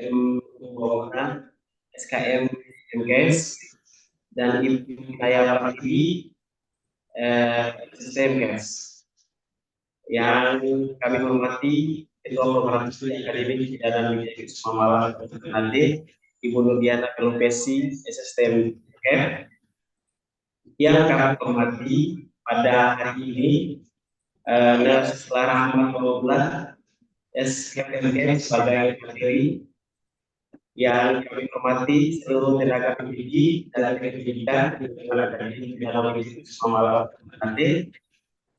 M SKM MKS, dan Ibu Naya Pratiwi, STMKS. Yang kami hormati Ketua Program Studi Akademik dan Media Kusuma nanti Ibu Nurdiana Pelupesi, SSTM KEP. Yang kami hormati pada hari ini setelah Rahmat Maulana SKM sebagai materi, yang kami hormati seluruh tenaga pendidik dan pendidikan dengan akademik dalam nanti,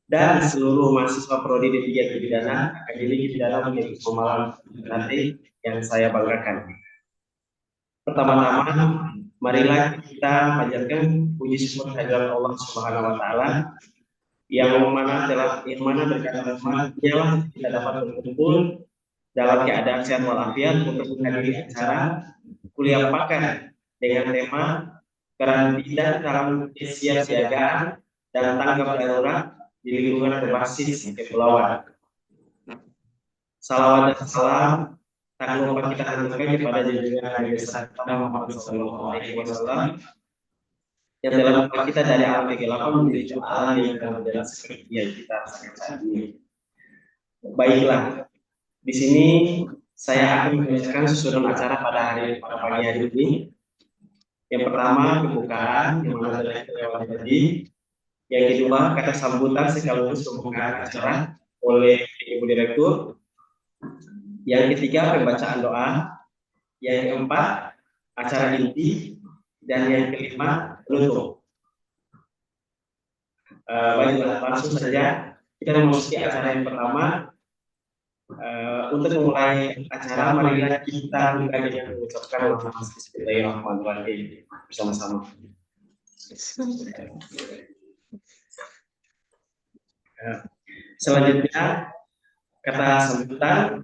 dan seluruh mahasiswa prodi di bidang pidana akademik dalam pemahaman nanti yang saya banggakan. Pertama-tama, marilah kita panjatkan puji syukur kehadirat Allah Subhanahu wa taala yang mana berkat rahmat-Nya kita dapat berkumpul dalam keadaan sehat walafiat untuk menghadiri acara kuliah pakar dengan tema peran bidan dalam kesiapsiagaan dan tanggap darurat di lingkungan berbasis kepulauan. Salawat dan salam tak lupa kita haturkan kepada junjungan Nabi besar Muhammad SAW yang telah membawa kita dari alam kegelapan menuju alam yang terang seperti yang kita saat ini. Baiklah, di sini saya akan membacakan susunan acara pada pagi hari ini. Yang pertama, pembukaan yang mana telah terlewati tadi. Yang kedua, kata sambutan sekaligus pembukaan acara oleh Ibu Direktur. Yang ketiga, pembacaan doa. Yang keempat, acara inti. Dan yang kelima, penutup. Baiklah, langsung saja kita memasuki acara yang pertama. Untuk memulai acara, marilah kita buka dengan mengucapkan Bismillahirrahmanirrahim bersama-sama. Selanjutnya, kata sambutan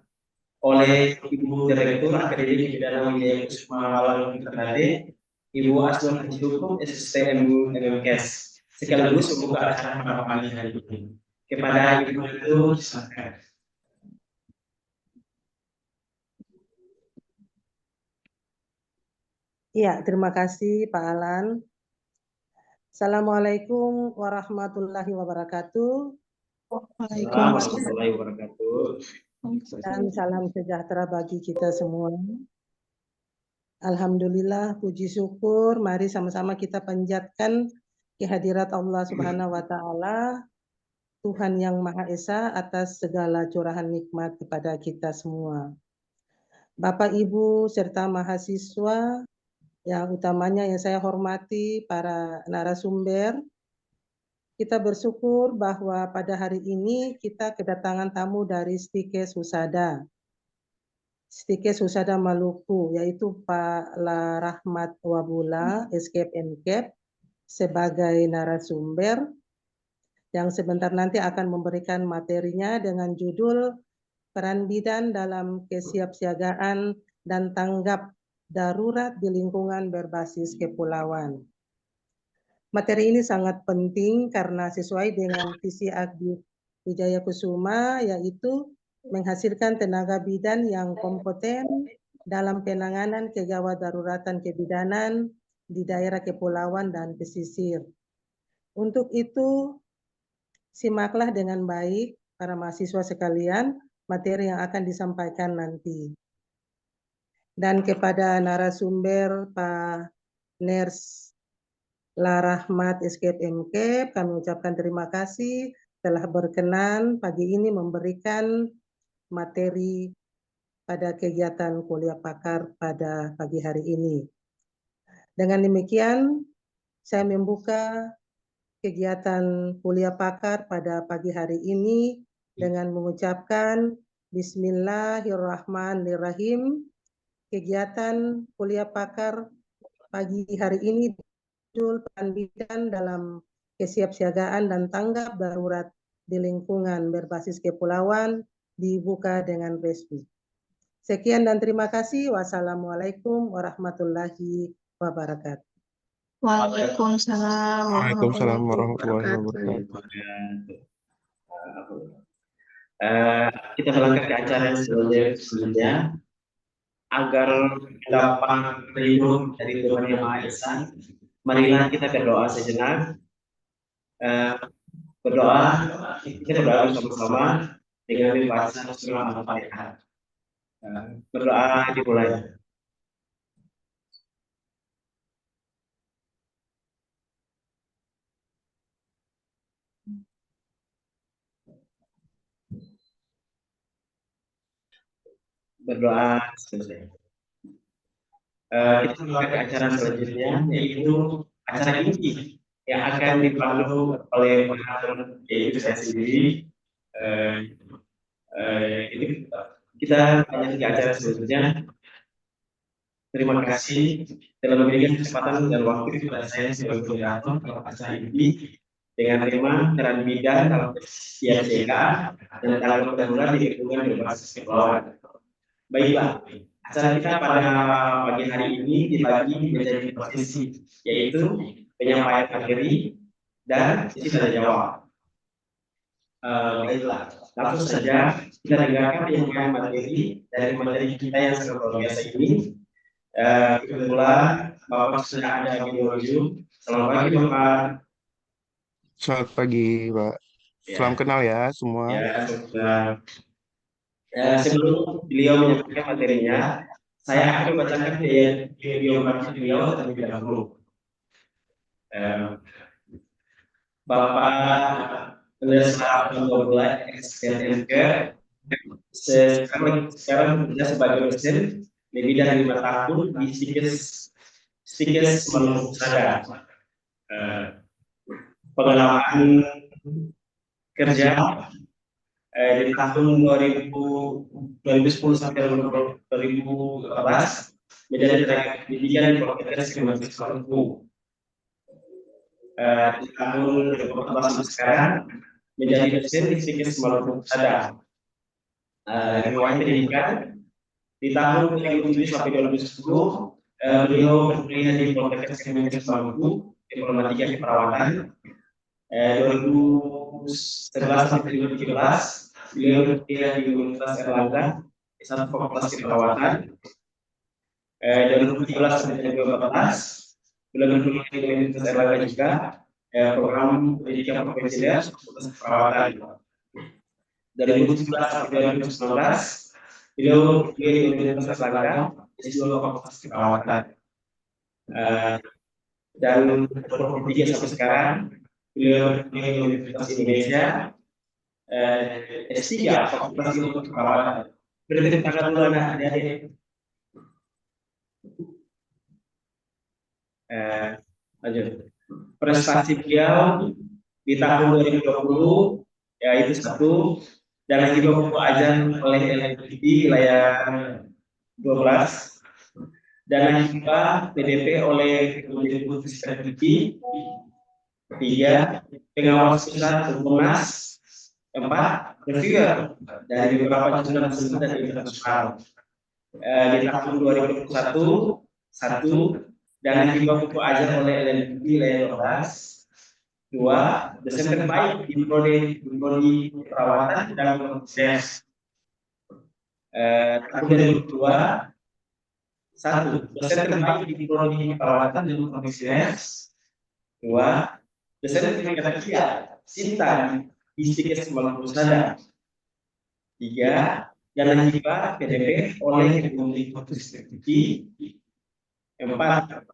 oleh Ibu Direktur Akademik Pidana Media Kusuma Ternate, Ibu Asnur Haji Hukum SSTM MKS, sekaligus membuka acara pada pagi hari ini. Kepada Ibu Direktur, silakan. Ya, terima kasih Pak Alan. Assalamualaikum warahmatullahi wabarakatuh. Waalaikumsalam warahmatullahi wabarakatuh. Dan salam sejahtera bagi kita semua. Alhamdulillah, puji syukur, mari sama-sama kita panjatkan kehadirat Allah Subhanahu wa taala, Tuhan yang Maha Esa atas segala curahan nikmat kepada kita semua. Bapak, Ibu, serta mahasiswa, yang utamanya yang saya hormati para narasumber, kita bersyukur bahwa pada hari ini kita kedatangan tamu dari Stikes Husada Maluku, yaitu Pak Rahmat Wabula, SKEP MKEP, sebagai narasumber yang sebentar nanti akan memberikan materinya dengan judul Peran Bidan dalam Kesiapsiagaan dan Tanggap Darurat di Lingkungan Berbasis Kepulauan. Materi ini sangat penting karena sesuai dengan visi Adi Wijaya Kusuma, yaitu menghasilkan tenaga bidan yang kompeten dalam penanganan kegawat daruratan kebidanan di daerah kepulauan dan pesisir. Untuk itu, simaklah dengan baik para mahasiswa sekalian materi yang akan disampaikan nanti. Dan kepada narasumber Pak Ners Rahmat SKEP MKEP, kami ucapkan terima kasih telah berkenan pagi ini memberikan materi pada kegiatan kuliah pakar pada pagi hari ini. Dengan demikian, saya membuka kegiatan kuliah pakar pada pagi hari ini dengan mengucapkan Bismillahirrahmanirrahim. Kegiatan kuliah pakar pagi hari ini judul peran bidan dalam kesiapsiagaan dan tanggap darurat di lingkungan berbasis kepulauan dibuka dengan resmi. Sekian dan terima kasih. Wassalamualaikum warahmatullahi wabarakatuh. Waalaikumsalam warahmatullahi wabarakatuh. Kita berangkat ke acara yang selanjutnya. agar dapat ridho dari Tuhan Yang Maha Esa, marilah kita berdoa sejenak. Berdoa, kita berdoa bersama-sama dengan membaca surah Al-Fatihah. Berdoa dimulai. Berdoa selesai. Kita mulai ke acara selanjutnya, yaitu acara inti yang akan dipandu oleh moderator, yaitu saya sendiri. Ini kita lanjut ke acara selanjutnya. Terima kasih telah memberikan kesempatan dan waktu kepada saya sebagai moderator dalam acara ini dengan tema peran bidan dalam IACK dan dalam darurat di lingkungan berbasis kepulauan. Baiklah, acara kita pada pagi hari ini dibagi menjadi posisi, yaitu penyampaian materi dan sesi tanya jawab. Baiklah, langsung saja kita dengarkan penyampaian materi dari materi kita yang sangat luar biasa ini. Kebetulan Bapak sudah ada di Zoom. Selamat pagi Bapak. Selamat pagi, Pak. Salam kenal ya semua. Ya, sudah. Sebelum beliau menyampaikan materinya, saya akan membacakan biografi beliau terlebih dahulu. Bapak Leslar Pembola SPNK sekarang bekerja sebagai dosen lebih dari 5 tahun di Stikes Maluku Sada. Pengalaman kerja di tahun 2010 sampai 2014 menjadi tenaga pendidikan di Poltekkes Kementerian Maluku. Di tahun 2014 sampai sekarang menjadi dosen di Stikes Maluku Sada. Riwayat pendidikan di tahun 2007 sampai 2010 beliau berkuliah di Poltekkes Kementerian Maluku Informatika Keperawatan. 2011 sampai 2017 beliau berkuliah di Universitas Erlangga S1 Fakultas Keperawatan. 2017 sampai 2018 beliau berkuliah di Universitas Erlangga juga program pendidikan profesional Fakultas Keperawatan. 2017 sampai 2019 beliau berkuliah di Universitas Erlangga S2 Fakultas Keperawatan. Dan 2023 sampai sekarang beliau berkuliah di Universitas Indonesia S3 Fakultas Ilmu Keperawatan. Beri tangan dulu adik-adik. Lanjut. Prestasi beliau di tahun 2020 yaitu 1 dan juga buku ajar oleh LPD layar 12 dan juga PDP oleh Kementerian Putri 3 pengawas pusat Komnas 4 reviewer dari beberapa jurnal nasional dan internasional. Di tahun 2021 1 dan juga buku ajar oleh LNP layar 12 2 dosen terbaik di prodi perawatan dan proses. Tahun 2002 1 dosen terbaik di prodi perawatan dan proses. 2 dosen tingkat ketiga Sinta di Stikes Maluku Sada. 3 dan juga PDP oleh Kementerian Putri 4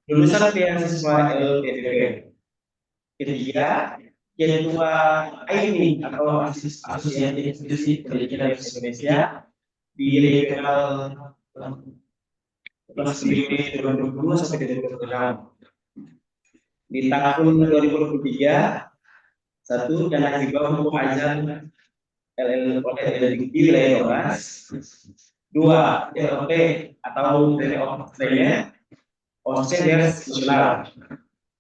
lulusan beasiswa LPDP. Ketiga, ketua AIMI atau Asosiasi Institusi Pendidikan Indonesia di regional kelas 2022 sampai 2026. Di tahun 2023 1 dan juga buku ajar LLD layar 12 2 DLP atau dari Australia OCDR nasional.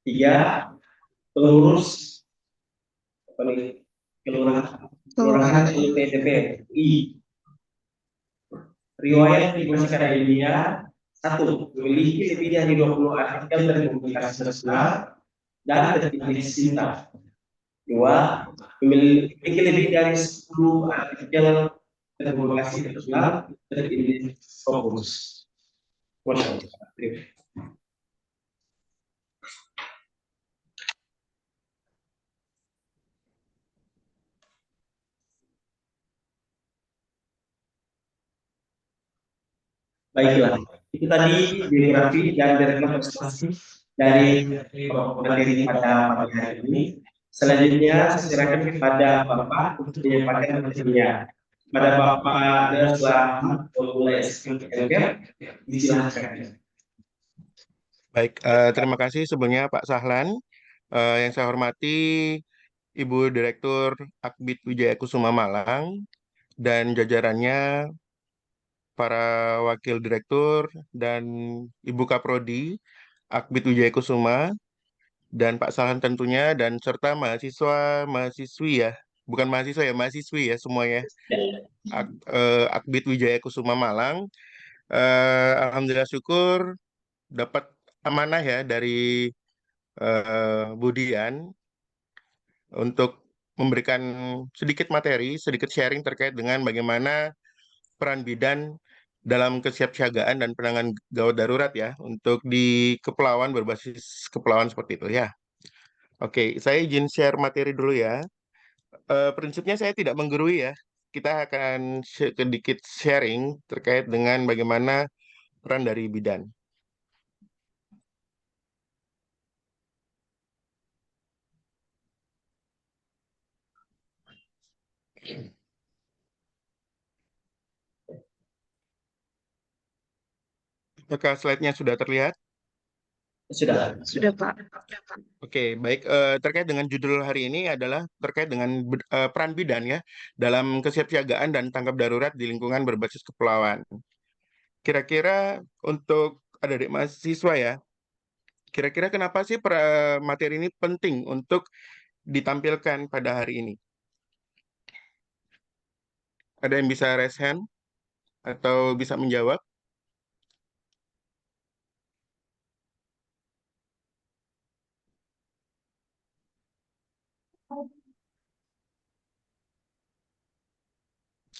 3 pengurus kelurahan LPDP I. Riwayat publikasi akademia 1 memiliki lebih dari 20 artikel dari publikasi nasional dan tertulis Sinta. 2 memiliki lebih dari 10 artikel dari publikasi nasional tertulis Fokus. Baiklah, itu tadi biografi dan rekapitulasi dari materi pada pagi hari ini. Selanjutnya, saya serahkan kepada Bapak untuk menyampaikan materinya. Pada Bapak Daslah mulai SKLGR, disilahkan. Baik, terima kasih sebelumnya Pak Sahlan. Yang saya hormati Ibu Direktur Akbid Wijaya Kusuma Malang dan jajarannya, para wakil direktur dan Ibu Kaprodi Akbid Wijaya Kusuma dan Pak Sahlan tentunya, dan serta mahasiswa mahasiswi ya, bukan mahasiswa ya, mahasiswi ya semuanya, Akbid Wijaya Kusuma Malang. Alhamdulillah syukur dapat amanah ya dari Bu Dian untuk memberikan sedikit materi, sedikit sharing terkait dengan bagaimana peran bidan dalam kesiapsiagaan dan penanganan gawat darurat ya untuk di kepulauan, berbasis kepulauan seperti itu ya. Oke, saya izin share materi dulu ya. Prinsipnya saya tidak menggurui ya. Kita akan sedikit sharing terkait dengan bagaimana peran dari bidan. Apakah slide-nya sudah terlihat? Sudah. Sudah, Pak. Oke, baik. Terkait dengan judul hari ini adalah terkait dengan peran bidan ya dalam kesiapsiagaan dan tanggap darurat di lingkungan berbasis kepulauan. Kira-kira untuk adik-adik mahasiswa ya, kira-kira kenapa sih materi ini penting untuk ditampilkan pada hari ini? Ada yang bisa raise hand atau bisa menjawab?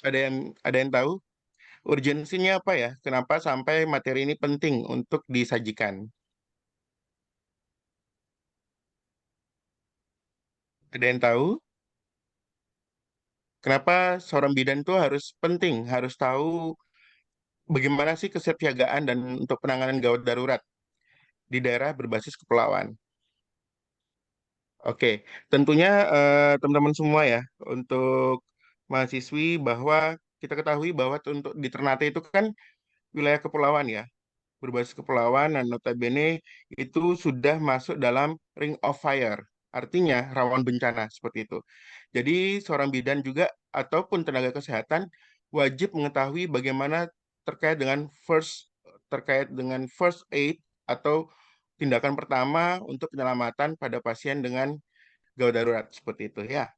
Ada yang tahu urgensinya apa ya? Kenapa sampai materi ini penting untuk disajikan? Ada yang tahu? Kenapa seorang bidan itu harus penting, harus tahu bagaimana sih kesiapsiagaan dan untuk penanganan gawat darurat di daerah berbasis kepulauan? Oke, tentunya teman-teman semua ya, untuk mahasiswi, bahwa kita ketahui bahwa untuk di Ternate itu kan wilayah kepulauan ya, berbasis kepulauan, dan notabene itu sudah masuk dalam ring of fire, artinya rawan bencana seperti itu. Jadi seorang bidan juga ataupun tenaga kesehatan wajib mengetahui bagaimana terkait dengan first aid atau tindakan pertama untuk penyelamatan pada pasien dengan gawat darurat seperti itu ya.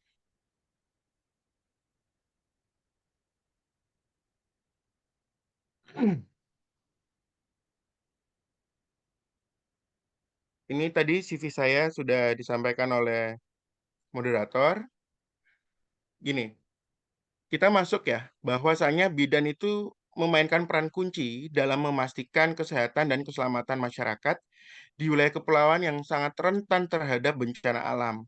Ini tadi CV saya sudah disampaikan oleh moderator. Gini, kita masuk ya, bahwasanya bidan itu memainkan peran kunci dalam memastikan kesehatan dan keselamatan masyarakat di wilayah kepulauan yang sangat rentan terhadap bencana alam.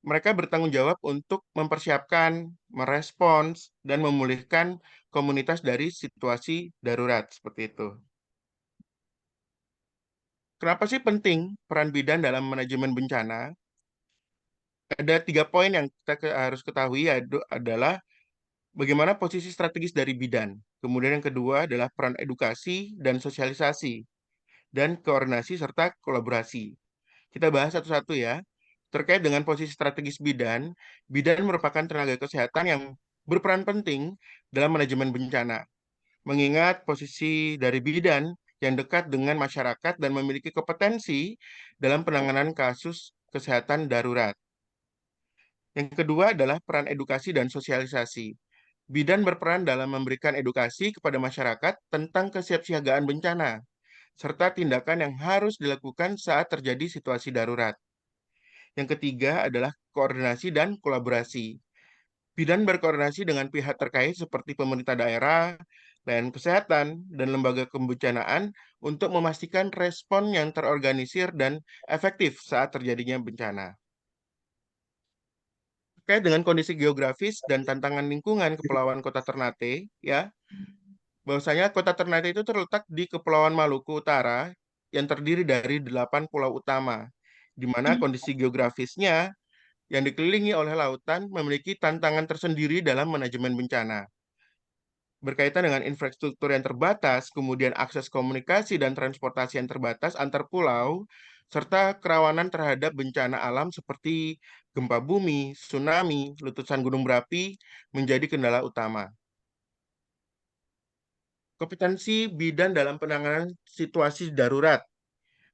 Mereka bertanggung jawab untuk mempersiapkan, merespons, dan memulihkan komunitas dari situasi darurat seperti itu. Kenapa sih penting peran bidan dalam manajemen bencana? Ada 3 poin yang kita harus ketahui, yaitu adalah bagaimana posisi strategis dari bidan. Kemudian yang kedua adalah peran edukasi dan sosialisasi, dan koordinasi serta kolaborasi. Kita bahas satu-satu ya. Terkait dengan posisi strategis bidan, bidan merupakan tenaga kesehatan yang berperan penting dalam manajemen bencana. Mengingat posisi dari bidan yang dekat dengan masyarakat dan memiliki kompetensi dalam penanganan kasus kesehatan darurat. Yang kedua adalah peran edukasi dan sosialisasi. Bidan berperan dalam memberikan edukasi kepada masyarakat tentang kesiapsiagaan bencana, serta tindakan yang harus dilakukan saat terjadi situasi darurat. Yang ketiga adalah koordinasi dan kolaborasi. Bidan berkoordinasi dengan pihak terkait seperti pemerintah daerah, layanan kesehatan, dan lembaga kebencanaan untuk memastikan respon yang terorganisir dan efektif saat terjadinya bencana. Terkait dengan kondisi geografis dan tantangan lingkungan Kepulauan Kota Ternate, ya, bahwasanya Kota Ternate itu terletak di Kepulauan Maluku Utara yang terdiri dari 8 pulau utama, di mana kondisi geografisnya yang dikelilingi oleh lautan memiliki tantangan tersendiri dalam manajemen bencana. Berkaitan dengan infrastruktur yang terbatas, kemudian akses komunikasi dan transportasi yang terbatas antar pulau, serta kerawanan terhadap bencana alam seperti gempa bumi, tsunami, letusan gunung berapi menjadi kendala utama. Kompetensi bidan dalam penanganan situasi darurat.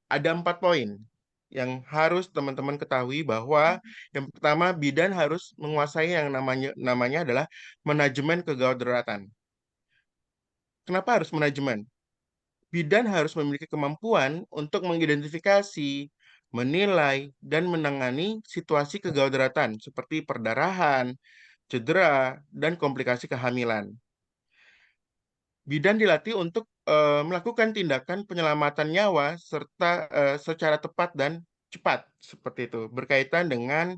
Ada 4 poin yang harus teman-teman ketahui bahwa yang pertama bidan harus menguasai yang namanya adalah manajemen kedaruratan. Kenapa harus manajemen? Bidan harus memiliki kemampuan untuk mengidentifikasi, menilai, dan menangani situasi kedaruratan seperti perdarahan, cedera, dan komplikasi kehamilan. Bidan dilatih untuk melakukan tindakan penyelamatan nyawa serta secara tepat dan cepat seperti itu berkaitan dengan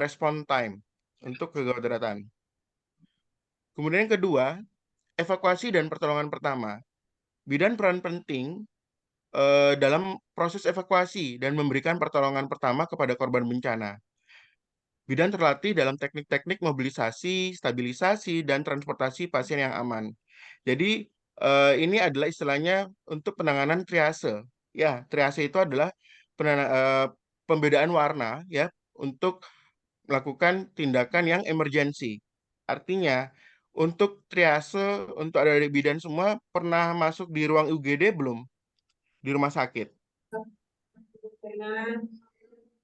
respon time untuk kedaruratan. Kemudian yang kedua, evakuasi dan pertolongan pertama. Bidan peran penting dalam proses evakuasi dan memberikan pertolongan pertama kepada korban bencana. Bidan terlatih dalam teknik-teknik mobilisasi, stabilisasi, dan transportasi pasien yang aman. Jadi ini adalah istilahnya untuk penanganan triase. Ya, triase itu adalah pembedaan warna ya untuk melakukan tindakan yang emergensi. Artinya untuk triase untuk adik-adik bidan semua pernah masuk di ruang UGD belum? Di rumah sakit.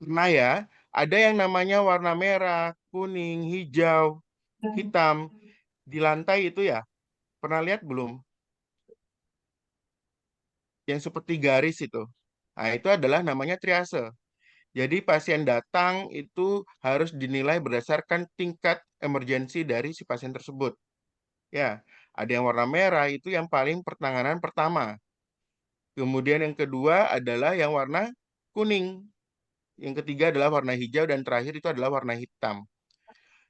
Pernah ya, ada yang namanya warna merah, kuning, hijau, hitam di lantai itu ya. Pernah lihat belum? Yang seperti garis itu. Nah, itu adalah namanya triase. Jadi pasien datang itu harus dinilai berdasarkan tingkat emergensi dari si pasien tersebut. Ya, ada yang warna merah itu yang paling penanganan pertama. Kemudian yang kedua adalah yang warna kuning. Yang ketiga adalah warna hijau dan terakhir itu adalah warna hitam.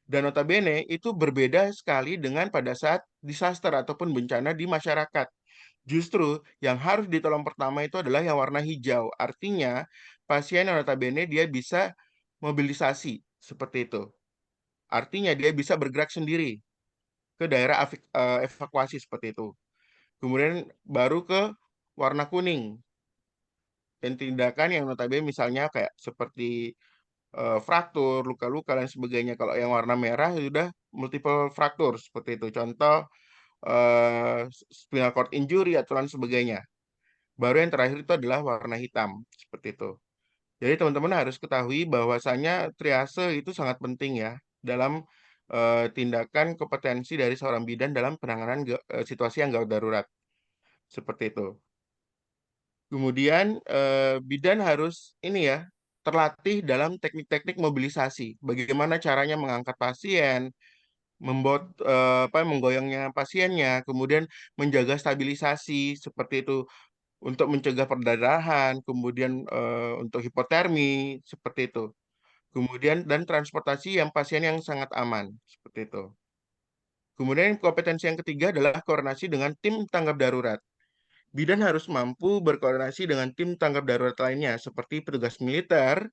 Dan notabene itu berbeda sekali dengan pada saat disaster ataupun bencana di masyarakat. Justru yang harus ditolong pertama itu adalah yang warna hijau. Artinya pasien yang notabene dia bisa mobilisasi seperti itu. Artinya dia bisa bergerak sendiri ke daerah evakuasi seperti itu. Kemudian baru ke warna kuning. Dan tindakan yang notabene misalnya kayak seperti fraktur, luka-luka dan sebagainya. Kalau yang warna merah sudah multiple fraktur seperti itu. Contoh spinal cord injury atau lain sebagainya. Baru yang terakhir itu adalah warna hitam seperti itu. Jadi teman-teman harus ketahui bahwasanya triase itu sangat penting ya dalam tindakan kompetensi dari seorang bidan dalam penanganan situasi yang gawat darurat seperti itu. Kemudian bidan harus ini ya terlatih dalam teknik-teknik mobilisasi. Bagaimana caranya mengangkat pasien, menggoyangnya pasiennya, kemudian menjaga stabilisasi seperti itu untuk mencegah perdarahan, kemudian untuk hipotermi seperti itu. Kemudian dan transportasi yang pasien yang sangat aman seperti itu. Kemudian kompetensi yang ketiga adalah koordinasi dengan tim tanggap darurat. Bidan harus mampu berkoordinasi dengan tim tanggap darurat lainnya seperti petugas militer,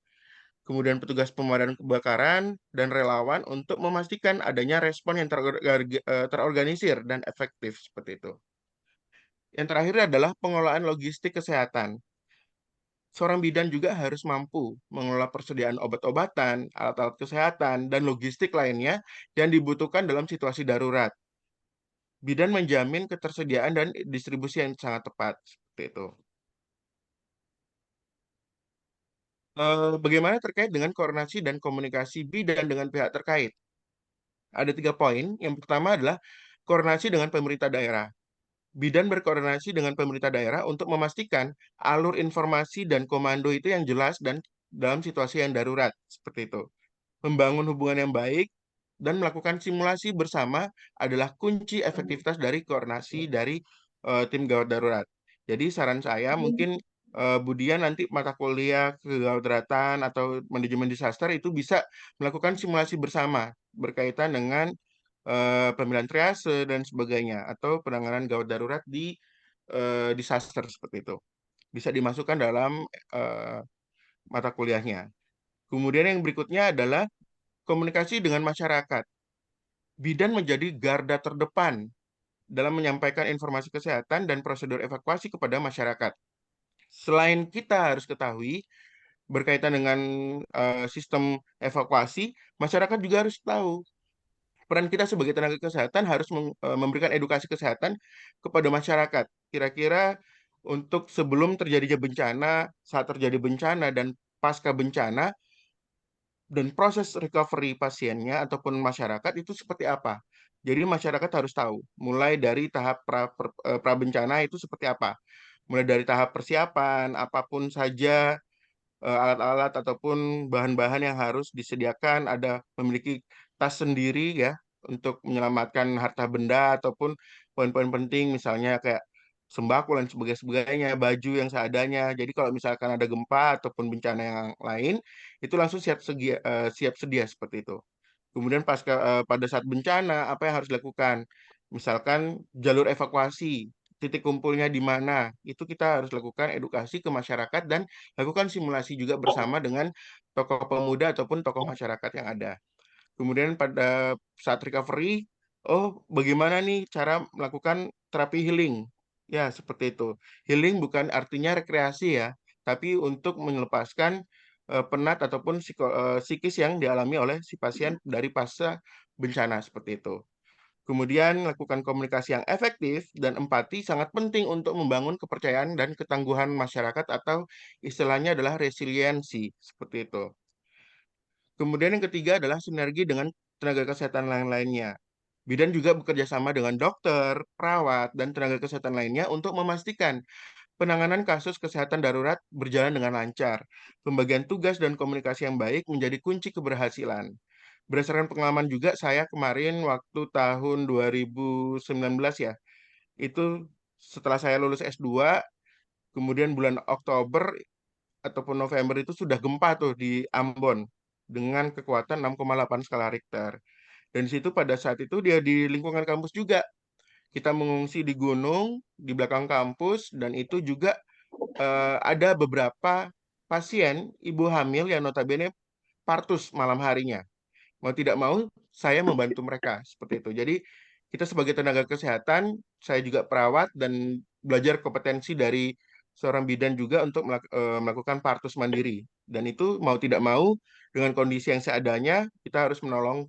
kemudian petugas pemadam kebakaran, dan relawan untuk memastikan adanya respon yang terorganisir dan efektif seperti itu. Yang terakhir adalah pengelolaan logistik kesehatan. Seorang bidan juga harus mampu mengelola persediaan obat-obatan, alat-alat kesehatan, dan logistik lainnya yang dibutuhkan dalam situasi darurat. Bidan menjamin ketersediaan dan distribusi yang sangat tepat seperti itu. Bagaimana terkait dengan koordinasi dan komunikasi bidan dengan pihak terkait? Ada 3 poin. Yang pertama adalah koordinasi dengan pemerintah daerah. Bidan berkoordinasi dengan pemerintah daerah untuk memastikan alur informasi dan komando itu yang jelas dan dalam situasi yang darurat seperti itu. Membangun hubungan yang baik dan melakukan simulasi bersama adalah kunci efektivitas dari koordinasi dari tim gawat darurat. Jadi saran saya mungkin Budian nanti mata kuliah kegawat daruratan atau manajemen disaster itu bisa melakukan simulasi bersama berkaitan dengan pemilihan triase dan sebagainya atau penanganan gawat darurat di disaster seperti itu. Bisa dimasukkan dalam mata kuliahnya. Kemudian yang berikutnya adalah komunikasi dengan masyarakat. Bidan menjadi garda terdepan dalam menyampaikan informasi kesehatan dan prosedur evakuasi kepada masyarakat. Selain kita harus ketahui berkaitan dengan sistem evakuasi, masyarakat juga harus tahu peran kita sebagai tenaga kesehatan harus memberikan edukasi kesehatan kepada masyarakat. Kira-kira untuk sebelum terjadinya bencana, saat terjadi bencana, dan pasca bencana, dan proses recovery pasiennya ataupun masyarakat itu seperti apa. Jadi masyarakat harus tahu, mulai dari tahap pra-bencana itu seperti apa. Mulai dari tahap persiapan, apapun saja alat-alat ataupun bahan-bahan yang harus disediakan, ada memiliki tas sendiri ya untuk menyelamatkan harta benda ataupun poin-poin penting misalnya kayak sembako dan sebagainya, baju yang seadanya. Jadi kalau misalkan ada gempa ataupun bencana yang lain, itu langsung siap sedia seperti itu. Kemudian pada saat bencana, apa yang harus dilakukan? Misalkan jalur evakuasi, titik kumpulnya di mana, itu kita harus lakukan edukasi ke masyarakat dan lakukan simulasi juga bersama dengan tokoh pemuda ataupun tokoh masyarakat yang ada. Kemudian pada saat recovery, oh bagaimana nih cara melakukan terapi healing? Ya, seperti itu. Healing bukan artinya rekreasi ya, tapi untuk melepaskan penat ataupun psikis yang dialami oleh si pasien dari pasca bencana seperti itu. Kemudian lakukan komunikasi yang efektif dan empati sangat penting untuk membangun kepercayaan dan ketangguhan masyarakat atau istilahnya adalah resiliensi seperti itu. Kemudian yang ketiga adalah sinergi dengan tenaga kesehatan lain-lainnya. Bidan juga bekerja sama dengan dokter, perawat, dan tenaga kesehatan lainnya untuk memastikan penanganan kasus kesehatan darurat berjalan dengan lancar. Pembagian tugas dan komunikasi yang baik menjadi kunci keberhasilan. Berdasarkan pengalaman juga saya kemarin waktu tahun 2019 ya, itu setelah saya lulus S2, kemudian bulan Oktober ataupun November itu sudah gempa tuh di Ambon dengan kekuatan 6,8 skala Richter. Dan di situ pada saat itu dia di lingkungan kampus juga. Kita mengungsi di gunung di belakang kampus dan itu juga ada beberapa pasien ibu hamil yang notabene partus malam harinya. Mau tidak mau saya membantu mereka seperti itu. Jadi kita sebagai tenaga kesehatan, saya juga perawat dan belajar kompetensi dari seorang bidan juga untuk melakukan partus mandiri. Dan itu mau tidak mau dengan kondisi yang seadanya kita harus menolong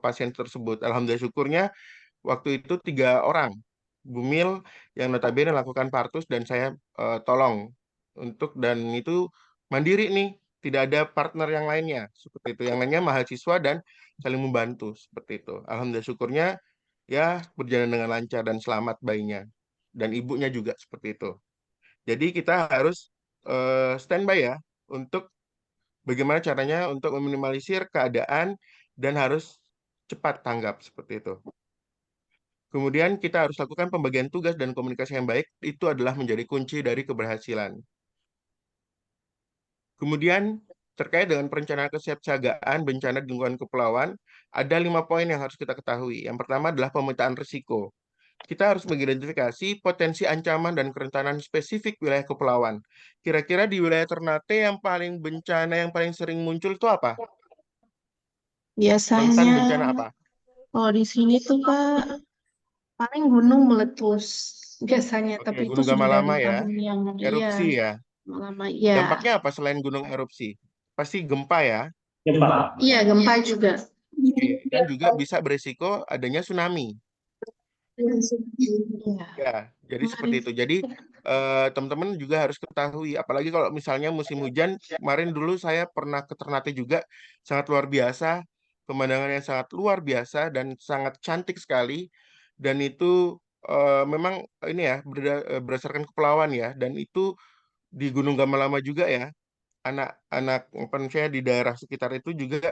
pasien tersebut. Alhamdulillah syukurnya waktu itu 3 orang bumil yang notabene lakukan partus dan saya tolong dan itu mandiri nih, tidak ada partner yang lainnya seperti itu. Yang lainnya mahasiswa dan saling membantu seperti itu. Alhamdulillah syukurnya ya berjalan dengan lancar dan selamat bayinya dan ibunya juga seperti itu. Jadi kita harus standby ya untuk bagaimana caranya untuk meminimalisir keadaan dan harus cepat tanggap seperti itu. Kemudian kita harus lakukan pembagian tugas dan komunikasi yang baik, itu adalah menjadi kunci dari keberhasilan. Kemudian terkait dengan perencanaan kesiapsiagaan bencana di lingkungan kepulauan, ada 5 poin yang harus kita ketahui. Yang pertama adalah pemetaan risiko. Kita harus mengidentifikasi potensi ancaman dan kerentanan spesifik wilayah kepulauan. Kira-kira di wilayah Ternate yang paling bencana yang paling sering muncul itu apa? Rentan Biasanya bencana apa? kalau di sini tuh Kak paling gunung meletus biasanya, Oke, tapi itu Gunung sudah dari Gamalama ya, tahun yang iya erupsi ya. lama iya. Dampaknya apa selain gunung erupsi? Pasti gempa ya. Gempa. Iya, gempa juga. Oke, dan juga bisa beresiko adanya tsunami. Iya. Ya, jadi seperti itu. Jadi teman-teman juga harus ketahui, apalagi kalau misalnya musim hujan, kemarin dulu saya pernah ke Ternate juga, sangat luar biasa, pemandangan yang sangat luar biasa dan sangat cantik sekali. Dan itu memang ini ya berdasarkan kepulauan ya, dan itu di Gunung Gamalama juga ya, anak-anak saya di daerah sekitar itu juga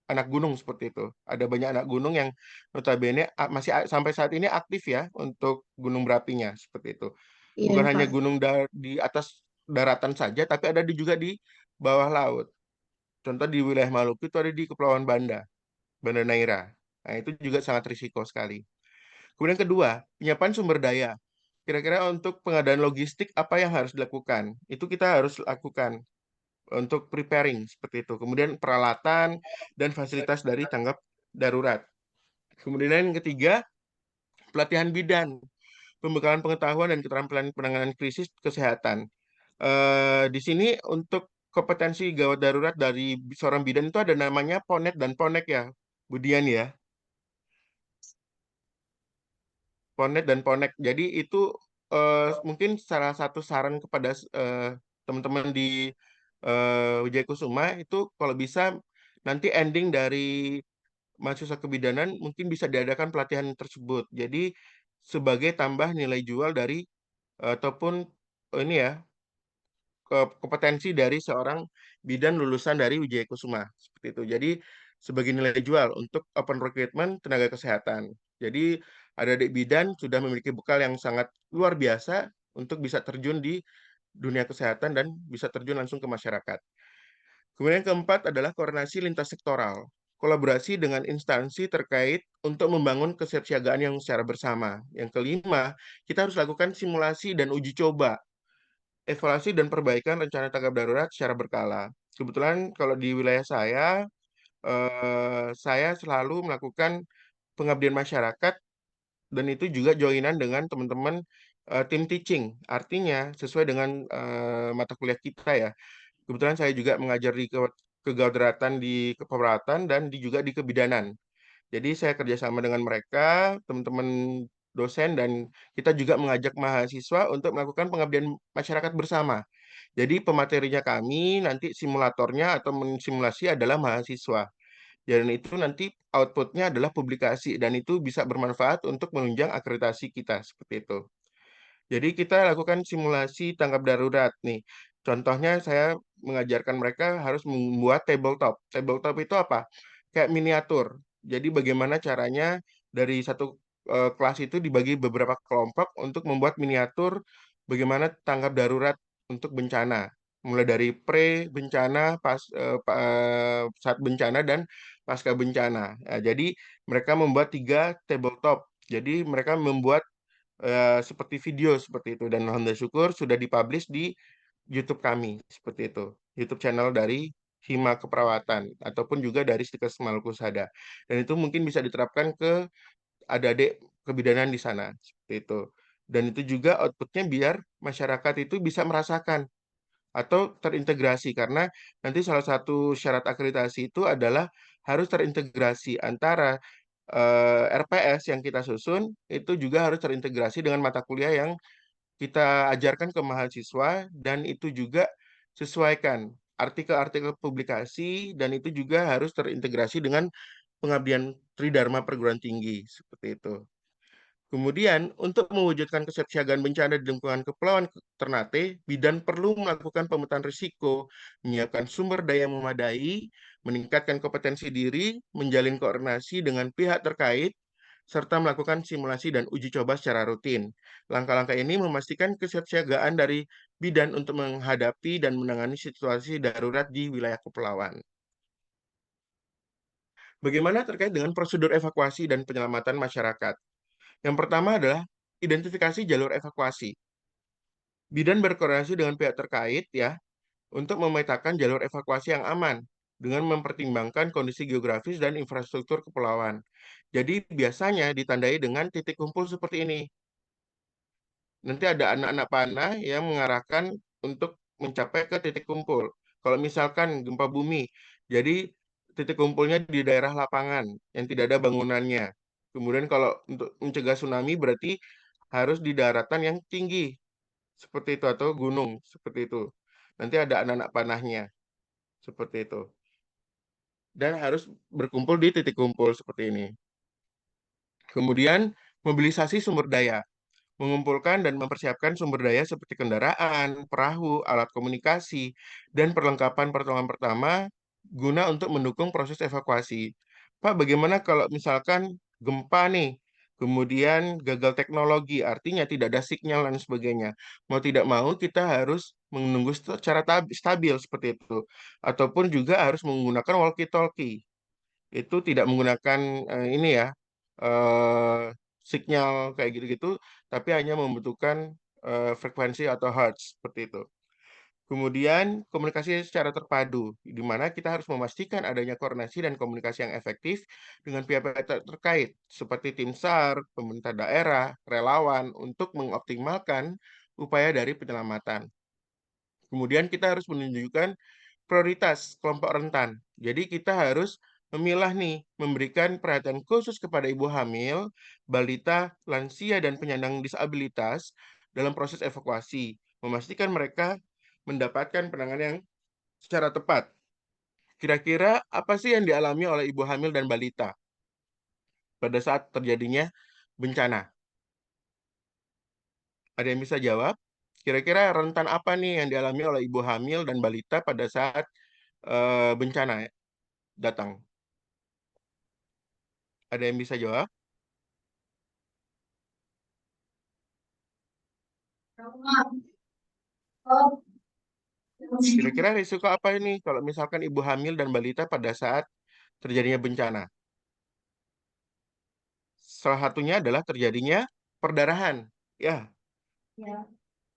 anak gunung seperti itu. Ada banyak anak gunung yang notabene masih sampai saat ini aktif ya untuk gunung berapinya seperti itu. Iya, Bukan hanya Pak. gunung di atas daratan saja, tapi ada juga di bawah laut. Contoh di wilayah Maluku itu ada di Kepulauan Banda, Banda Neira. Nah, itu juga sangat risiko sekali. Kemudian kedua, penyiapan sumber daya. Kira-kira untuk pengadaan logistik apa yang harus dilakukan? Itu kita harus lakukan untuk preparing seperti itu. Kemudian peralatan dan fasilitas dari tanggap darurat. Kemudian yang ketiga, pelatihan bidan, pembekalan pengetahuan dan keterampilan penanganan krisis kesehatan. Di sini untuk kompetensi gawat darurat dari seorang bidan itu ada namanya PONET dan PONEK ya, Budian ya. PONET dan PONEK. Jadi itu mungkin salah satu saran kepada teman-teman di Wijaya Kusuma itu kalau bisa nanti ending dari mahasiswa kebidanan mungkin bisa diadakan pelatihan tersebut. Jadi sebagai tambah nilai jual dari ataupun ini ya kompetensi dari seorang bidan lulusan dari Wijaya Kusuma seperti itu. Jadi sebagai nilai jual untuk open recruitment tenaga kesehatan. Jadi adik-adik bidan sudah memiliki bekal yang sangat luar biasa untuk bisa terjun di dunia kesehatan dan bisa terjun langsung ke masyarakat. Kemudian yang keempat adalah koordinasi lintas sektoral. Kolaborasi dengan instansi terkait untuk membangun kesiapsiagaan yang secara bersama. Yang kelima, kita harus lakukan simulasi dan uji coba, evaluasi dan perbaikan rencana tanggap darurat secara berkala. Kebetulan kalau di wilayah saya selalu melakukan pengabdian masyarakat dan itu juga joinan dengan teman-teman tim teaching. Artinya sesuai dengan mata kuliah kita ya. Kebetulan saya juga mengajar di kegadratan di keperawatan dan juga di kebidanan. Jadi saya kerjasama dengan mereka, teman-teman dosen, dan kita juga mengajak mahasiswa untuk melakukan pengabdian masyarakat bersama. Jadi pematerinya kami, nanti simulatornya atau mensimulasi adalah mahasiswa. Dan itu nanti outputnya adalah publikasi, dan itu bisa bermanfaat untuk menunjang akreditasi kita, seperti itu. Jadi kita lakukan simulasi tanggap darurat nih. Contohnya saya mengajarkan mereka harus membuat tabletop. Tabletop itu apa? Kayak miniatur. Jadi bagaimana caranya dari satu kelas itu dibagi beberapa kelompok untuk membuat miniatur bagaimana tanggap darurat untuk bencana. Mulai dari pre-bencana, saat bencana, dan pasca bencana. Nah, jadi mereka membuat 3 tabletop. Jadi mereka membuat seperti video seperti itu, dan alhamdulillah syukur sudah dipublish di YouTube kami seperti itu, YouTube channel dari Hima Keperawatan ataupun juga dari Stikes Maluku Sada, dan itu mungkin bisa diterapkan ke adik-adik kebidanan di sana seperti itu, dan itu juga outputnya biar masyarakat itu bisa merasakan atau terintegrasi, karena nanti salah satu syarat akreditasi itu adalah harus terintegrasi antara RPS yang kita susun itu juga harus terintegrasi dengan mata kuliah yang kita ajarkan ke mahasiswa, dan itu juga sesuaikan artikel-artikel publikasi, dan itu juga harus terintegrasi dengan pengabdian Tridharma perguruan tinggi seperti itu. Kemudian, untuk mewujudkan kesiapsiagaan bencana di lingkungan Kepulauan Ternate, bidan perlu melakukan pemetaan risiko, menyiapkan sumber daya memadai, meningkatkan kompetensi diri, menjalin koordinasi dengan pihak terkait, serta melakukan simulasi dan uji coba secara rutin. Langkah-langkah ini memastikan kesiapsiagaan dari bidan untuk menghadapi dan menangani situasi darurat di wilayah kepulauan. Bagaimana terkait dengan prosedur evakuasi dan penyelamatan masyarakat? Yang pertama adalah identifikasi jalur evakuasi. Bidan berkoordinasi dengan pihak terkait ya untuk memetakan jalur evakuasi yang aman dengan mempertimbangkan kondisi geografis dan infrastruktur kepulauan. Jadi biasanya ditandai dengan titik kumpul seperti ini. Nanti ada anak-anak panah yang mengarahkan untuk mencapai ke titik kumpul. Kalau misalkan gempa bumi, jadi titik kumpulnya di daerah lapangan yang tidak ada bangunannya. Kemudian kalau untuk mencegah tsunami berarti harus di daratan yang tinggi seperti itu atau gunung seperti itu. Nanti ada anak-anak panahnya seperti itu. Dan harus berkumpul di titik kumpul seperti ini. Kemudian mobilisasi sumber daya. Mengumpulkan dan mempersiapkan sumber daya seperti kendaraan, perahu, alat komunikasi, dan perlengkapan pertolongan pertama guna untuk mendukung proses evakuasi. Pak, bagaimana kalau misalkan gempa nih, kemudian gagal teknologi, artinya tidak ada sinyal dan sebagainya. Mau tidak mau kita harus menunggu secara stabil seperti itu. Ataupun juga harus menggunakan walkie-talkie. Itu tidak menggunakan ini ya, sinyal kayak gitu-gitu, tapi hanya membutuhkan frekuensi atau hertz seperti itu. Kemudian komunikasi secara terpadu, di mana kita harus memastikan adanya koordinasi dan komunikasi yang efektif dengan pihak-pihak terkait, seperti tim SAR, pemerintah daerah, relawan, untuk mengoptimalkan upaya dari penyelamatan. Kemudian kita harus menunjukkan prioritas kelompok rentan. Jadi kita harus memilah nih, memberikan perhatian khusus kepada ibu hamil, balita, lansia, dan penyandang disabilitas dalam proses evakuasi, memastikan mereka mendapatkan penanganan yang secara tepat. Kira-kira apa sih yang dialami oleh ibu hamil dan balita pada saat terjadinya bencana? Ada yang bisa jawab? Kira-kira rentan apa nih yang dialami oleh ibu hamil dan balita pada saat bencana datang? Ada yang bisa jawab? Kira-kira risiko apa ini kalau misalkan ibu hamil dan balita pada saat terjadinya bencana? Salah satunya adalah terjadinya perdarahan. Ya,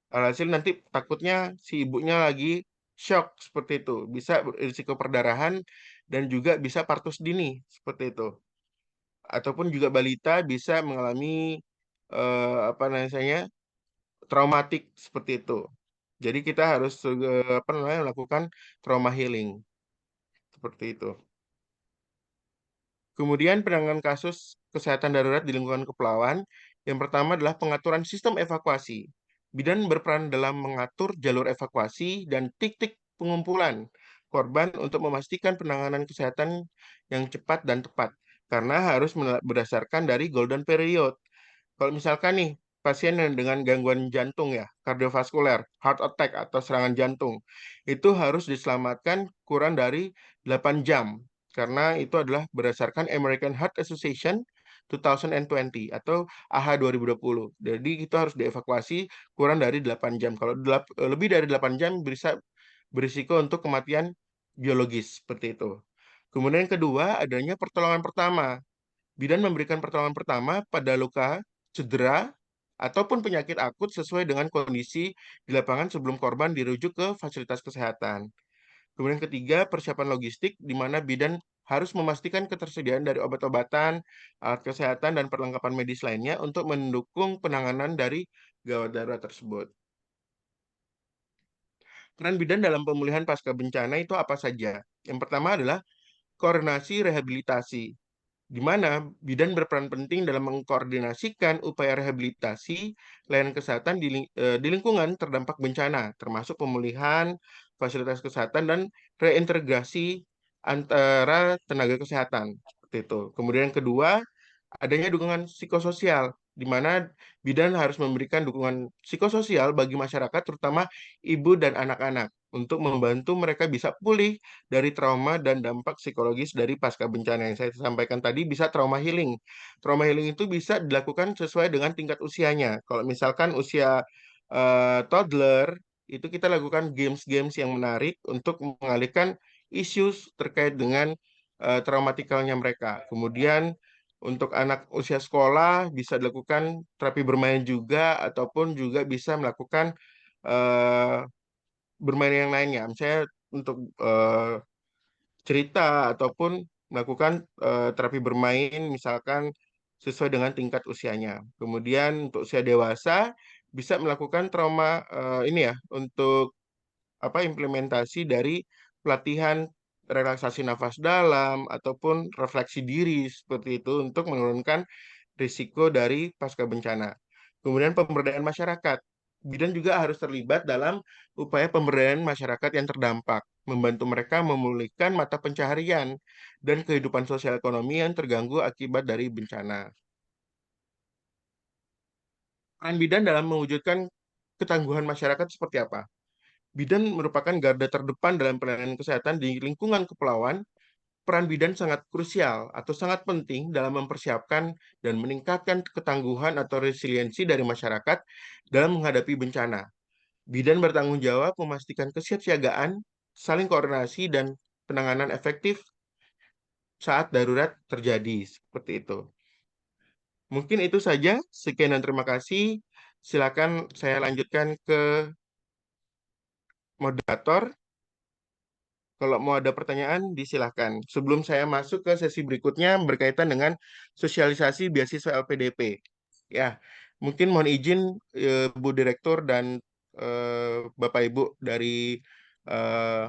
alhasil nanti takutnya si ibunya lagi shock seperti itu. Bisa risiko perdarahan dan juga bisa partus dini seperti itu. Ataupun juga balita bisa mengalami apa namanya traumatik seperti itu. Jadi kita harus apa namanya melakukan trauma healing seperti itu. Kemudian penanganan kasus kesehatan darurat di lingkungan kepulauan, yang pertama adalah pengaturan sistem evakuasi. Bidan berperan dalam mengatur jalur evakuasi dan titik pengumpulan korban untuk memastikan penanganan kesehatan yang cepat dan tepat. Karena harus berdasarkan dari golden period. Kalau misalkan nih, pasien yang dengan gangguan jantung ya, kardiovaskuler, heart attack atau serangan jantung, itu harus diselamatkan kurang dari 8 jam karena itu adalah berdasarkan American Heart Association 2020 atau AHA 2020. Jadi itu harus dievakuasi kurang dari 8 jam. Kalau lebih dari 8 jam bisa berisiko untuk kematian biologis seperti itu. Kemudian yang kedua adanya pertolongan pertama. Bidan memberikan pertolongan pertama pada luka, cedera, ataupun penyakit akut sesuai dengan kondisi di lapangan sebelum korban dirujuk ke fasilitas kesehatan. Kemudian ketiga, persiapan logistik di mana bidan harus memastikan ketersediaan dari obat-obatan, alat kesehatan, dan perlengkapan medis lainnya untuk mendukung penanganan dari gawat darurat tersebut. Peran bidan dalam pemulihan pasca bencana itu apa saja? Yang pertama adalah koordinasi rehabilitasi, di mana bidan berperan penting dalam mengkoordinasikan upaya rehabilitasi layanan kesehatan di lingkungan terdampak bencana, termasuk pemulihan fasilitas kesehatan dan reintegrasi antara tenaga kesehatan. Seperti itu. Kemudian yang kedua, adanya dukungan psikososial, di mana bidan harus memberikan dukungan psikososial bagi masyarakat, terutama ibu dan anak-anak, untuk membantu mereka bisa pulih dari trauma dan dampak psikologis dari pasca bencana yang saya sampaikan tadi bisa trauma healing. Trauma healing itu bisa dilakukan sesuai dengan tingkat usianya. Kalau misalkan usia toddler, itu kita lakukan games-games yang menarik untuk mengalihkan isu terkait dengan traumatikalnya mereka. Kemudian untuk anak usia sekolah bisa dilakukan terapi bermain juga ataupun juga bisa melakukan eh, bermain yang lainnya. Misalnya untuk cerita ataupun melakukan terapi bermain misalkan sesuai dengan tingkat usianya. Kemudian untuk usia dewasa bisa melakukan trauma ini ya untuk apa implementasi dari pelatihan relaksasi nafas dalam ataupun refleksi diri seperti itu untuk menurunkan risiko dari pasca bencana. Kemudian pemberdayaan masyarakat. Bidan juga harus terlibat dalam upaya pemberdayaan masyarakat yang terdampak, membantu mereka memulihkan mata pencaharian dan kehidupan sosial ekonomi yang terganggu akibat dari bencana. Peran bidan dalam mewujudkan ketangguhan masyarakat seperti apa? Bidan merupakan garda terdepan dalam pelayanan kesehatan di lingkungan kepulauan. Peran bidan sangat krusial atau sangat penting dalam mempersiapkan dan meningkatkan ketangguhan atau resiliensi dari masyarakat dalam menghadapi bencana. Bidan bertanggung jawab memastikan kesiapsiagaan, saling koordinasi, dan penanganan efektif saat darurat terjadi. Seperti itu. Mungkin itu saja. Sekian dan terima kasih. Silakan saya lanjutkan ke moderator. Kalau mau ada pertanyaan, disilahkan. Sebelum saya masuk ke sesi berikutnya berkaitan dengan sosialisasi beasiswa LPDP. Ya, mungkin mohon izin Bu Direktur dan Bapak Ibu dari eh,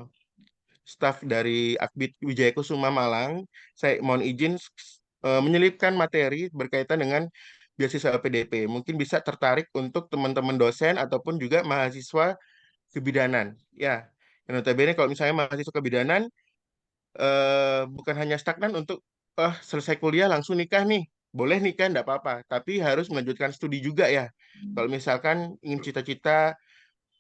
staf dari Akbid Wijaya Kusuma Malang, saya mohon izin menyelipkan materi berkaitan dengan beasiswa LPDP. Mungkin bisa tertarik untuk teman-teman dosen ataupun juga mahasiswa kebidanan. Ya, yang notabene kalau misalnya mahasiswa kebidanan bukan hanya stagnan untuk selesai kuliah langsung nikah nih. Boleh nikah, enggak apa-apa. Tapi harus melanjutkan studi juga ya. Kalau misalkan ingin cita-cita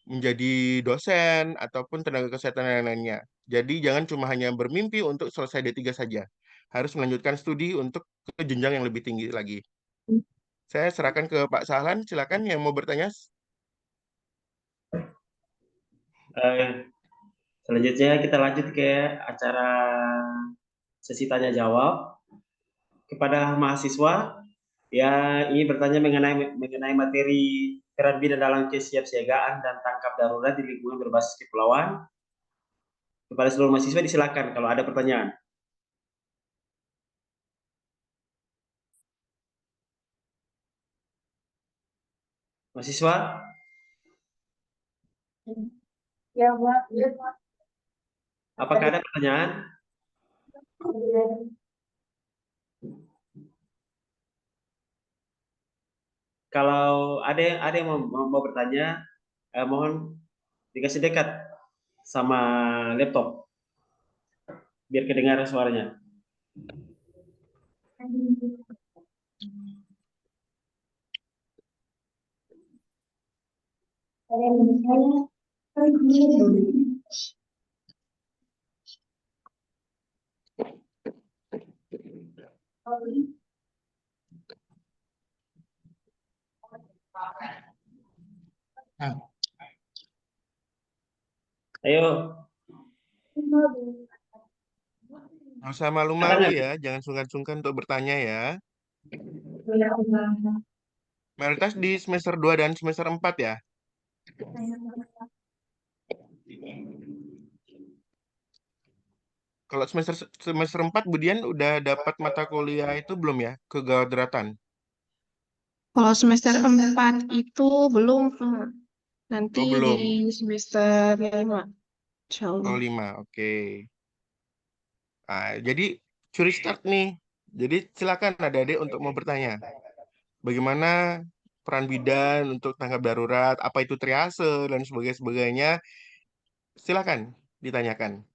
menjadi dosen ataupun tenaga kesehatan dan lain-lainnya. Jadi jangan cuma hanya bermimpi untuk selesai D3 saja. Harus melanjutkan studi untuk ke jenjang yang lebih tinggi lagi. Saya serahkan ke Pak Sahlan, silakan yang mau bertanya. Selanjutnya kita lanjut ke acara sesi tanya jawab kepada mahasiswa yang ingin bertanya mengenai materi peran bidan dalam kesiapsiagaan dan tangkap darurat di lingkungan berbasis kepulauan. Kepada seluruh mahasiswa disilakan kalau ada pertanyaan. Mahasiswa, Ya, Pak. apakah ada pertanyaan? Kalau ada yang mau bertanya, mohon dikasih dekat sama laptop biar kedengaran suaranya. Ayo, Nggak usah malu-malu ya, jangan sungkan-sungkan untuk bertanya ya. Mayoritas di semester 2 dan semester 4 ya. Kalau semester 4 Budian udah dapat mata kuliah itu belum ya? Kegadratan. Kalau semester 4 itu belum, Pak. Nanti Oh, di belum. semester 5, insya Oh, Allah. 5. Oke. Jadi curi start nih. Jadi silakan adik-adik untuk mau bertanya. Bagaimana peran bidan untuk tanggap darurat, apa itu triase dan sebagainya. Silakan ditanyakan.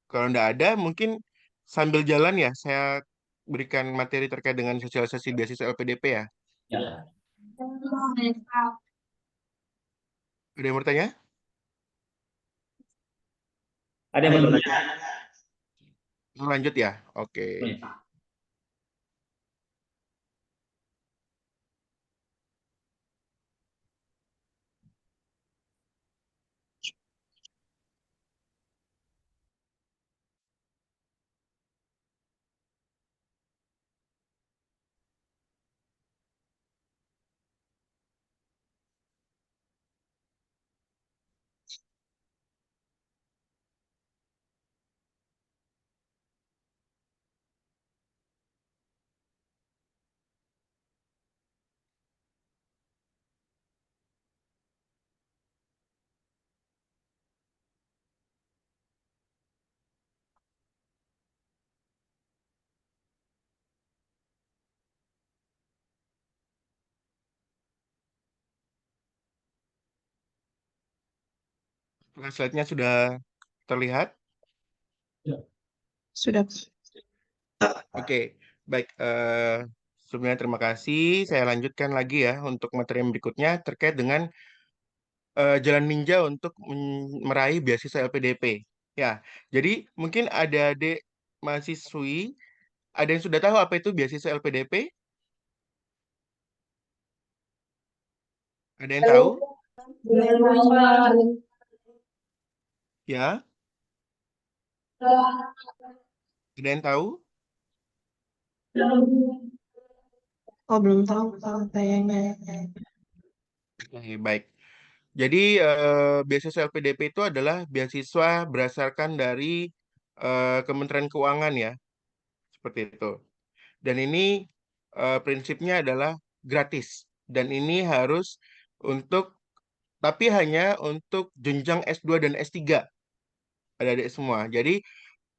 Kalau enggak ada, mungkin sambil jalan ya, saya berikan materi terkait dengan sosialisasi beasiswa LPDP ya. ya. Ada yang bertanya? Ada yang bertanya? Lanjut ya. Oke. Apakah slide-nya sudah terlihat? Sudah. Oke, baik. Sebelumnya terima kasih. Saya lanjutkan lagi ya untuk materi yang berikutnya terkait dengan jalan ninja untuk meraih beasiswa LPDP. Ya, jadi mungkin ada adik mahasiswi, ada yang sudah tahu apa itu beasiswa LPDP? Ada yang tahu? Ya, ada yang tahu? Oh, belum tahu Kak, kayaknya. Oke, baik. Jadi beasiswa LPDP itu adalah beasiswa berdasarkan dari Kementerian Keuangan ya, seperti itu. Dan ini prinsipnya adalah gratis. Dan ini harus untuk, tapi hanya untuk jenjang S2 dan S3, adik-adik semua. Jadi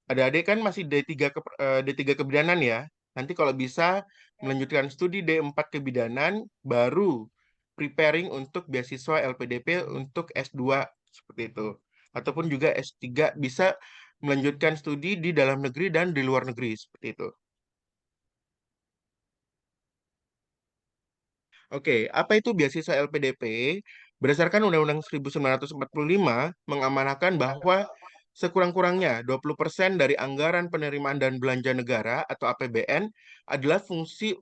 adik-adik kan masih D3 D3 kebidanan ya. Nanti kalau bisa melanjutkan studi D4 kebidanan, baru preparing untuk beasiswa LPDP untuk S2 seperti itu. Ataupun juga S3 bisa melanjutkan studi di dalam negeri dan di luar negeri seperti itu. Oke, apa itu beasiswa LPDP? Berdasarkan Undang-Undang 1945 mengamanahkan bahwa sekurang-kurangnya 20% dari anggaran penerimaan dan belanja negara atau APBN adalah fungsi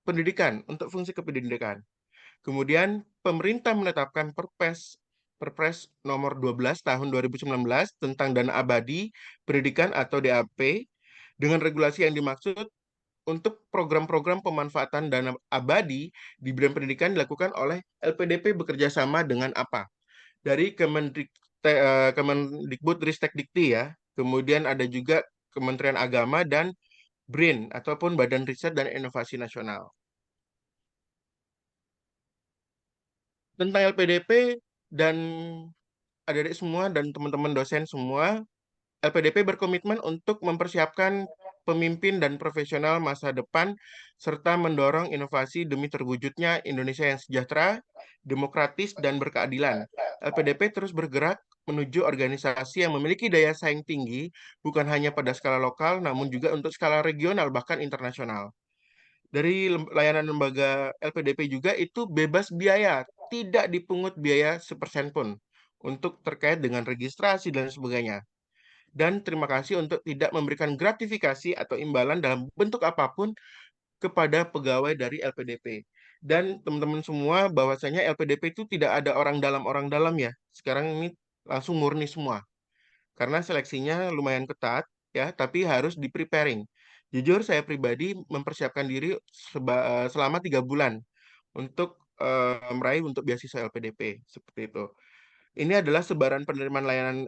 pendidikan, untuk fungsi kependidikan. Kemudian pemerintah menetapkan Perpres nomor 12 tahun 2019 tentang dana abadi pendidikan atau DAP dengan regulasi yang dimaksud untuk program-program pemanfaatan dana abadi di bidang pendidikan dilakukan oleh LPDP bekerja sama dengan apa? Dari Kemendikbud-Ristek-Dikti ya. Kemudian ada juga Kementerian Agama dan BRIN ataupun Badan Riset dan Inovasi Nasional. Tentang LPDP dan adik-adik semua dan teman-teman dosen semua, LPDP berkomitmen untuk mempersiapkan pemimpin dan profesional masa depan serta mendorong inovasi demi terwujudnya Indonesia yang sejahtera, demokratis, dan berkeadilan. LPDP terus bergerak menuju organisasi yang memiliki daya saing tinggi bukan hanya pada skala lokal namun juga untuk skala regional bahkan internasional. Dari layanan lembaga LPDP juga itu bebas biaya, tidak dipungut biaya sepersen pun untuk terkait dengan registrasi dan sebagainya. Dan terima kasih untuk tidak memberikan gratifikasi atau imbalan dalam bentuk apapun kepada pegawai dari LPDP. Dan teman-teman semua bahwasanya LPDP itu tidak ada orang dalam ya. Sekarang ini langsung murni semua. Karena seleksinya lumayan ketat ya, tapi harus di preparing. Jujur saya pribadi mempersiapkan diri selama 3 bulan untuk meraih untuk beasiswa LPDP seperti itu. Ini adalah sebaran penerimaan layanan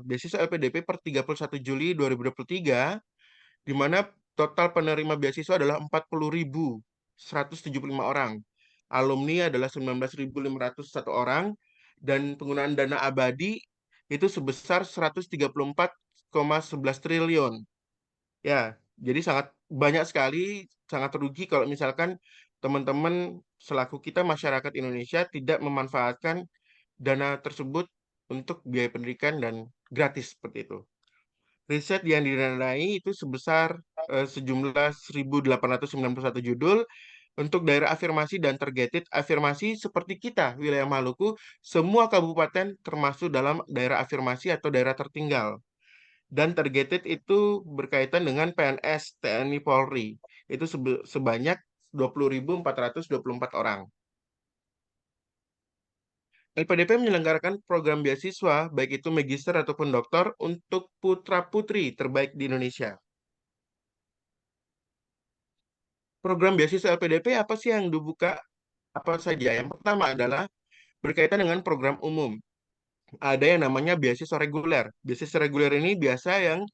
beasiswa LPDP per 31 Juli 2023, di mana total penerima beasiswa adalah 40.175 orang. Alumni adalah 19.501 orang, dan penggunaan dana abadi itu sebesar 134,11 triliun. Ya, jadi sangat banyak sekali, sangat rugi kalau misalkan teman-teman selaku kita masyarakat Indonesia tidak memanfaatkan dana tersebut untuk biaya pendidikan dan gratis seperti itu. Riset yang didanai itu sebesar sejumlah 1.891 judul untuk daerah afirmasi dan targeted afirmasi seperti kita, wilayah Maluku, semua kabupaten termasuk dalam daerah afirmasi atau daerah tertinggal. Dan targeted itu berkaitan dengan PNS, TNI, Polri. Itu sebanyak 20.424 orang. LPDP menyelenggarakan program beasiswa, baik itu magister ataupun doktor, untuk putra-putri terbaik di Indonesia. Program beasiswa LPDP apa sih yang dibuka? Apa saja? Yang pertama adalah berkaitan dengan program umum. Ada yang namanya beasiswa reguler. Beasiswa reguler ini biasa yang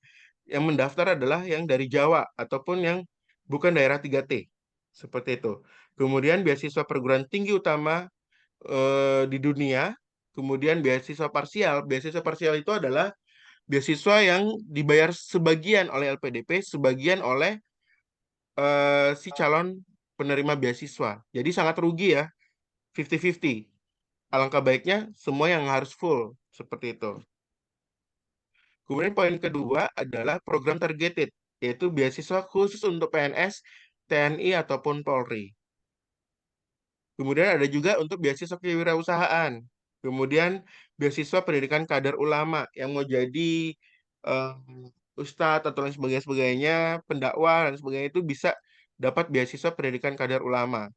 mendaftar adalah yang dari Jawa ataupun yang bukan daerah 3T. Seperti itu. Kemudian beasiswa perguruan tinggi utama di dunia. Kemudian beasiswa parsial. Beasiswa parsial itu adalah beasiswa yang dibayar sebagian oleh LPDP, sebagian oleh si calon penerima beasiswa. Jadi sangat rugi ya, 50-50. Alangkah baiknya semua yang harus full, seperti itu. Kemudian poin kedua adalah program targeted, yaitu beasiswa khusus untuk PNS, TNI, ataupun Polri. Kemudian ada juga untuk beasiswa kewirausahaan. Kemudian beasiswa pendidikan kader ulama yang mau jadi eh, ustadz atau lain sebagainya, pendakwah dan sebagainya itu bisa dapat beasiswa pendidikan kader ulama.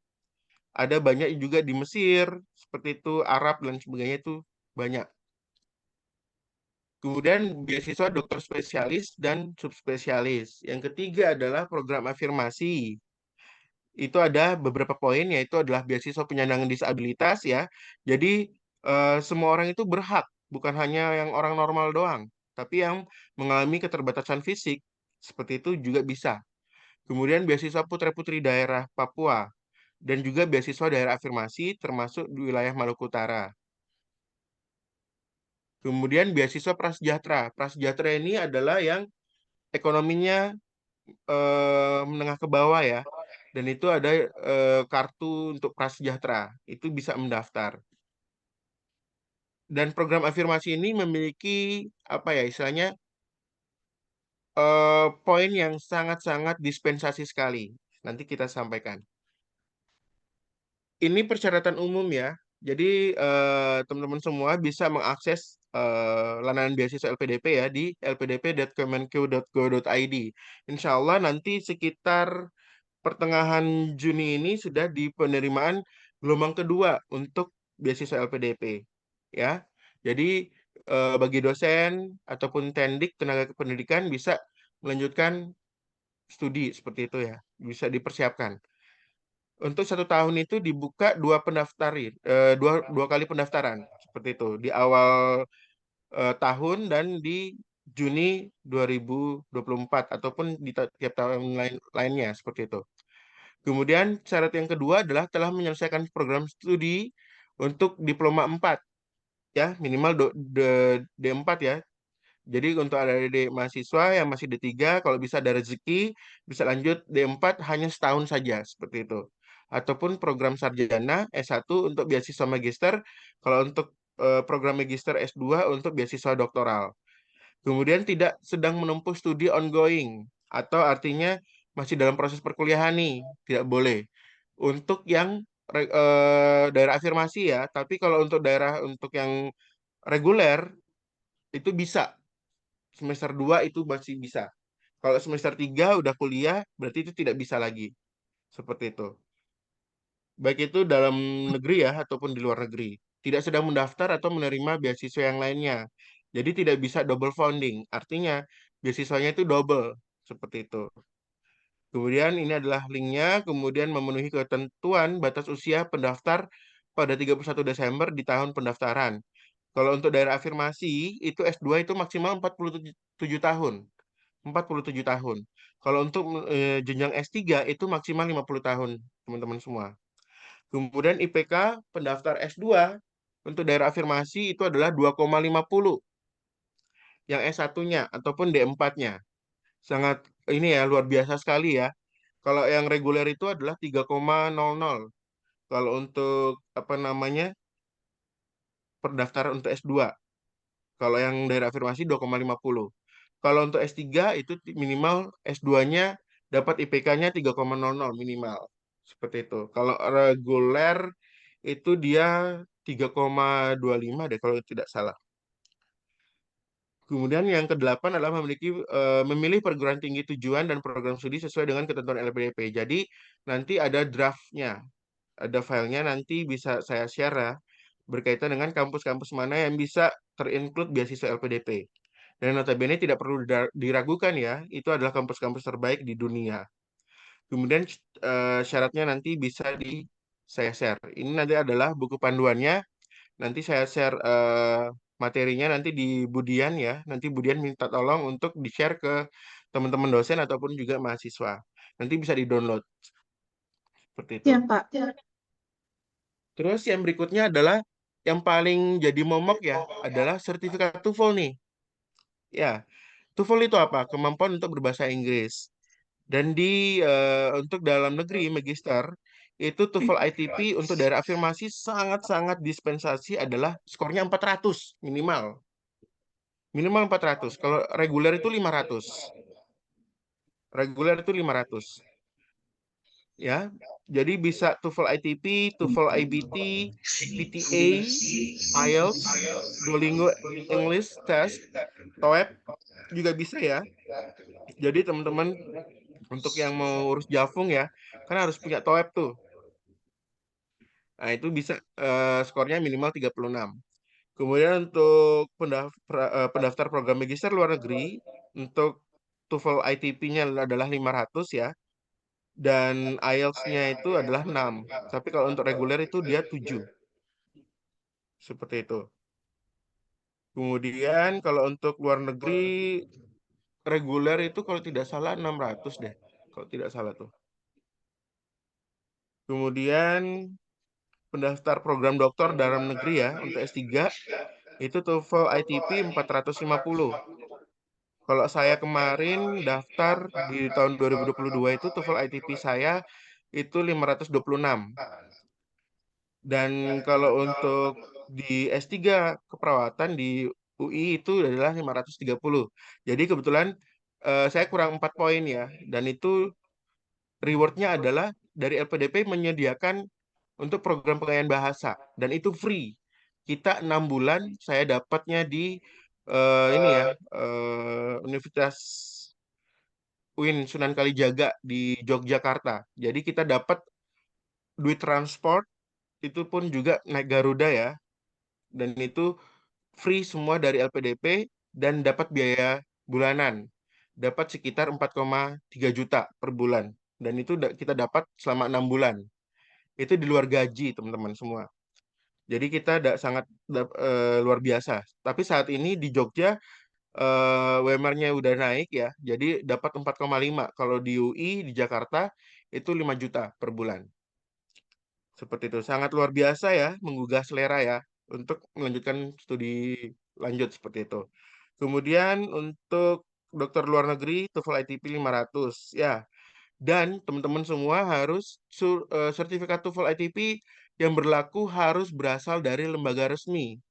Ada banyak juga di Mesir, seperti itu, Arab dan sebagainya itu banyak. Kemudian beasiswa dokter spesialis dan subspesialis. Yang ketiga adalah program afirmasi. Itu ada beberapa poin, yaitu adalah beasiswa penyandang disabilitas ya. Jadi semua orang itu berhak, bukan hanya yang orang normal doang, tapi yang mengalami keterbatasan fisik seperti itu juga bisa. Kemudian beasiswa putra-putri daerah Papua dan juga beasiswa daerah afirmasi termasuk di wilayah Maluku Utara. Kemudian beasiswa prasejahtera. Prasejahtera ini adalah yang ekonominya menengah ke bawah ya. Dan itu ada kartu untuk prasejahtera. Itu bisa mendaftar. Dan program afirmasi ini memiliki apa ya istilahnya poin yang sangat-sangat dispensasi sekali. Nanti kita sampaikan. Ini persyaratan umum ya. Jadi teman-teman semua bisa mengakses layanan beasiswa LPDP ya di lpdp.kemenq.go.id. Insya Allah nanti sekitar pertengahan Juni ini sudah di penerimaan gelombang kedua untuk beasiswa LPDP ya. Jadi bagi dosen ataupun tendik tenaga kependidikan bisa melanjutkan studi seperti itu ya, bisa dipersiapkan. Untuk 1 tahun itu dibuka dua kali pendaftaran seperti itu di awal tahun dan di Juni 2024 ataupun di tiap tahun lainnya seperti itu. Kemudian syarat yang kedua adalah telah menyelesaikan program studi untuk diploma 4 ya, minimal D4 ya. Jadi untuk adik-adik mahasiswa yang masih D3 kalau bisa ada rezeki bisa lanjut D4 hanya setahun saja seperti itu. Ataupun program sarjana S1 untuk beasiswa magister, kalau untuk program magister S2 untuk beasiswa doktoral. Kemudian tidak sedang menempuh studi ongoing atau artinya masih dalam proses perkuliahan nih, tidak boleh. Untuk yang daerah afirmasi ya, tapi kalau untuk daerah untuk yang reguler itu bisa. Semester 2 itu masih bisa. Kalau semester 3 udah kuliah, berarti itu tidak bisa lagi. Seperti itu. Baik itu dalam negeri ya, ataupun di luar negeri. Tidak sedang mendaftar atau menerima beasiswa yang lainnya. Jadi tidak bisa double funding. Artinya, beasiswanya itu double. Seperti itu. Kemudian ini adalah linknya, kemudian memenuhi ketentuan batas usia pendaftar pada 31 Desember di tahun pendaftaran. Kalau untuk daerah afirmasi, itu S2 itu maksimal 47 tahun. 47 tahun. Kalau untuk jenjang S3 itu maksimal 50 tahun, teman-teman semua. Kemudian IPK pendaftar S2 untuk daerah afirmasi itu adalah 2,50 yang S1-nya ataupun D4-nya. Sangat ini ya luar biasa sekali ya. Kalau yang reguler itu adalah 3,00. Kalau untuk apa namanya pendaftaran untuk S2. Kalau yang daerah afirmasi 2,50. Kalau untuk S3 itu minimal S2-nya dapat IPK-nya 3,00 minimal. Seperti itu. Kalau reguler itu dia 3,25 deh kalau tidak salah. Kemudian yang kedelapan adalah memilih perguruan tinggi tujuan dan program studi sesuai dengan ketentuan LPDP. Jadi nanti ada draftnya, ada filenya nanti bisa saya share ya, berkaitan dengan kampus-kampus mana yang bisa terinclude beasiswa LPDP. Dan notabene tidak perlu diragukan ya, itu adalah kampus-kampus terbaik di dunia. Kemudian syaratnya nanti bisa saya share. Ini nanti adalah buku panduannya. Nanti saya share materinya nanti di Budian ya. Nanti Budian minta tolong untuk di-share ke teman-teman dosen ataupun juga mahasiswa. Nanti bisa di-download. Seperti itu. Ya, Pak. Terus yang berikutnya adalah yang paling jadi momok ya adalah sertifikat TOEFL nih. Ya, TOEFL itu apa? Kemampuan untuk berbahasa Inggris. Dan untuk dalam negeri magister itu TOEFL ITP untuk daerah afirmasi sangat-sangat dispensasi adalah skornya 400 minimal. Minimal 400. Kalau reguler itu 500. Reguler itu 500. ya. Jadi bisa TOEFL ITP, TOEFL IBT, PTA, IELTS, Duolingo English Test, TOEFL juga bisa ya. Jadi teman-teman untuk yang mau urus Javung ya, kan harus punya TOEFL tuh. Nah, itu bisa skornya minimal 36. Kemudian untuk pendaftar program magister luar negeri, untuk TOEFL ITP-nya adalah 500 ya, dan IELTS-nya itu adalah 6. Tapi kalau untuk reguler itu dia 7. Seperti itu. Kemudian kalau untuk luar negeri, reguler itu kalau tidak salah 600 deh. Kalau tidak salah tuh. Kemudian pendaftar program doktor dalam negeri ya, untuk S3, itu TOEFL ITP 450. Kalau saya kemarin daftar di tahun 2022 itu TOEFL ITP saya itu 526. Dan kalau untuk di S3 keperawatan di UI itu adalah 530. Jadi kebetulan saya kurang 4 poin ya. Dan itu rewardnya adalah dari LPDP menyediakan untuk program pengayaan bahasa. Dan itu free. Kita 6 bulan saya dapatnya di ini ya, Universitas UIN Sunan Kalijaga di Yogyakarta. Jadi kita dapat duit transport, itu pun juga naik Garuda ya. Dan itu free semua dari LPDP dan dapat biaya bulanan. Dapat sekitar 4,3 juta per bulan. Dan itu kita dapat selama 6 bulan. Itu di luar gaji, teman-teman semua. Jadi kita sangat luar biasa. Tapi saat ini di Jogja WMR-nya udah naik ya. Jadi dapat 4,5. Kalau di UI di Jakarta itu 5 juta per bulan. Seperti itu. Sangat luar biasa ya, menggugah selera ya untuk melanjutkan studi lanjut seperti itu. Kemudian untuk dokter luar negeri TOEFL ITP 500 ya. Dan teman-teman semua harus sertifikat TOEFL ITP yang berlaku harus berasal dari lembaga resmi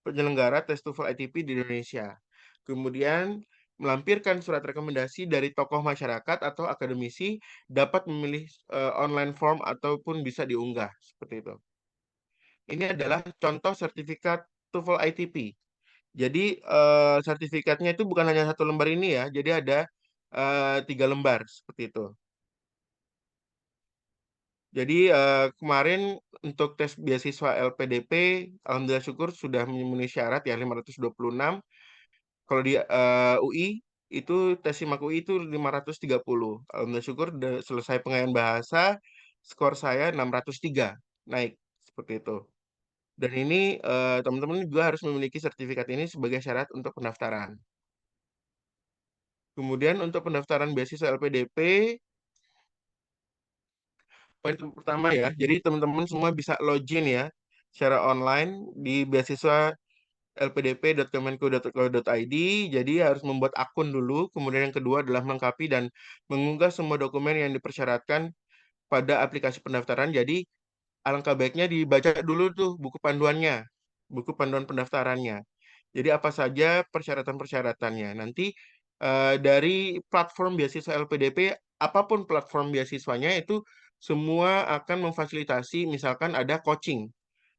penyelenggara tes TOEFL ITP di Indonesia. Kemudian melampirkan surat rekomendasi dari tokoh masyarakat atau akademisi, dapat memilih online form ataupun bisa diunggah seperti itu. Ini adalah contoh sertifikat TOEFL ITP. Jadi sertifikatnya itu bukan hanya satu lembar ini ya, jadi ada 3 lembar seperti itu. Jadi kemarin untuk tes beasiswa LPDP, alhamdulillah syukur sudah memenuhi syarat ya 526. Kalau di UI itu tes SIMAK UI itu 530. Alhamdulillah syukur selesai pengayaan bahasa, skor saya 603, naik seperti itu. Dan ini teman-teman juga harus memiliki sertifikat ini sebagai syarat untuk pendaftaran. Kemudian untuk pendaftaran beasiswa LPDP, poin pertama ya, jadi teman-teman semua bisa login ya secara online di beasiswa lpdp.kemenko.go.id. Jadi harus membuat akun dulu. Kemudian yang kedua adalah melengkapi dan mengunggah semua dokumen yang dipersyaratkan pada aplikasi pendaftaran. Jadi alangkah baiknya dibaca dulu tuh buku panduannya, buku panduan pendaftarannya. Jadi apa saja persyaratan-persyaratannya. Nanti dari platform beasiswa LPDP, apapun platform beasiswanya itu semua akan memfasilitasi, misalkan ada coaching.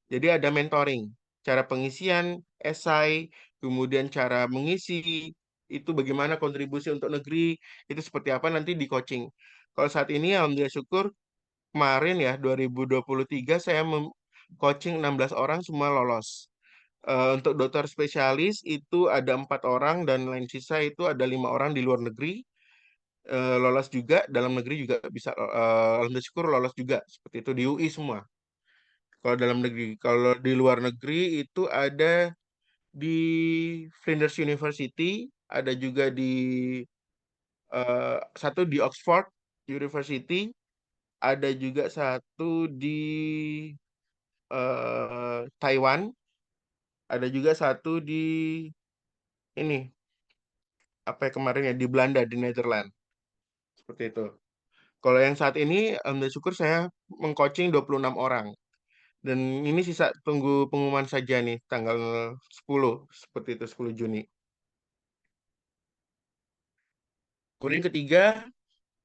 Jadi ada mentoring, cara pengisian esai, kemudian cara mengisi, itu bagaimana kontribusi untuk negeri, itu seperti apa nanti di coaching. Kalau saat ini alhamdulillah syukur kemarin ya 2023 saya coaching 16 orang semua lolos. Untuk dokter spesialis itu ada 4 orang dan lain sisa itu ada 5 orang di luar negeri. Lolos juga, dalam negeri juga bisa alhamdulillah syukur lolos juga seperti itu di UI semua. Kalau dalam negeri, kalau di luar negeri itu ada di Flinders University, ada juga di satu di Oxford University, ada juga satu di Taiwan, ada juga satu di ini apa ya kemarin ya di Belanda di Netherlands seperti itu. Kalau yang saat ini alhamdulillah syukur saya mengcoaching 26 orang. Dan ini sisa tunggu pengumuman saja nih tanggal 10 seperti itu 10 Juni. Kemudian ketiga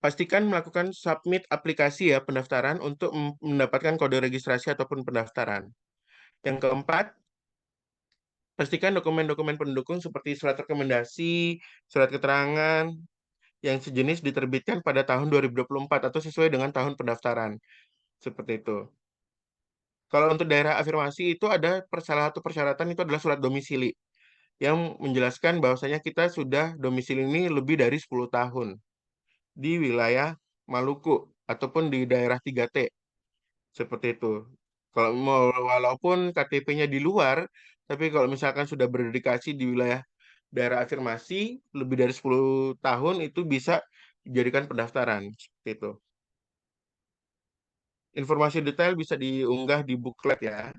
pastikan melakukan submit aplikasi ya pendaftaran untuk mendapatkan kode registrasi ataupun pendaftaran. Yang keempat, pastikan dokumen-dokumen pendukung seperti surat rekomendasi, surat keterangan yang sejenis diterbitkan pada tahun 2024 atau sesuai dengan tahun pendaftaran. Seperti itu. Kalau untuk daerah afirmasi itu ada salah satu persyaratan itu adalah surat domisili yang menjelaskan bahwasanya kita sudah domisili ini lebih dari 10 tahun di wilayah Maluku ataupun di daerah 3T. Seperti itu. Kalau walaupun KTP-nya di luar, tapi kalau misalkan sudah berdedikasi di wilayah daerah afirmasi lebih dari 10 tahun itu bisa dijadikan pendaftaran. Seperti itu. Informasi detail bisa diunggah di buklet ya.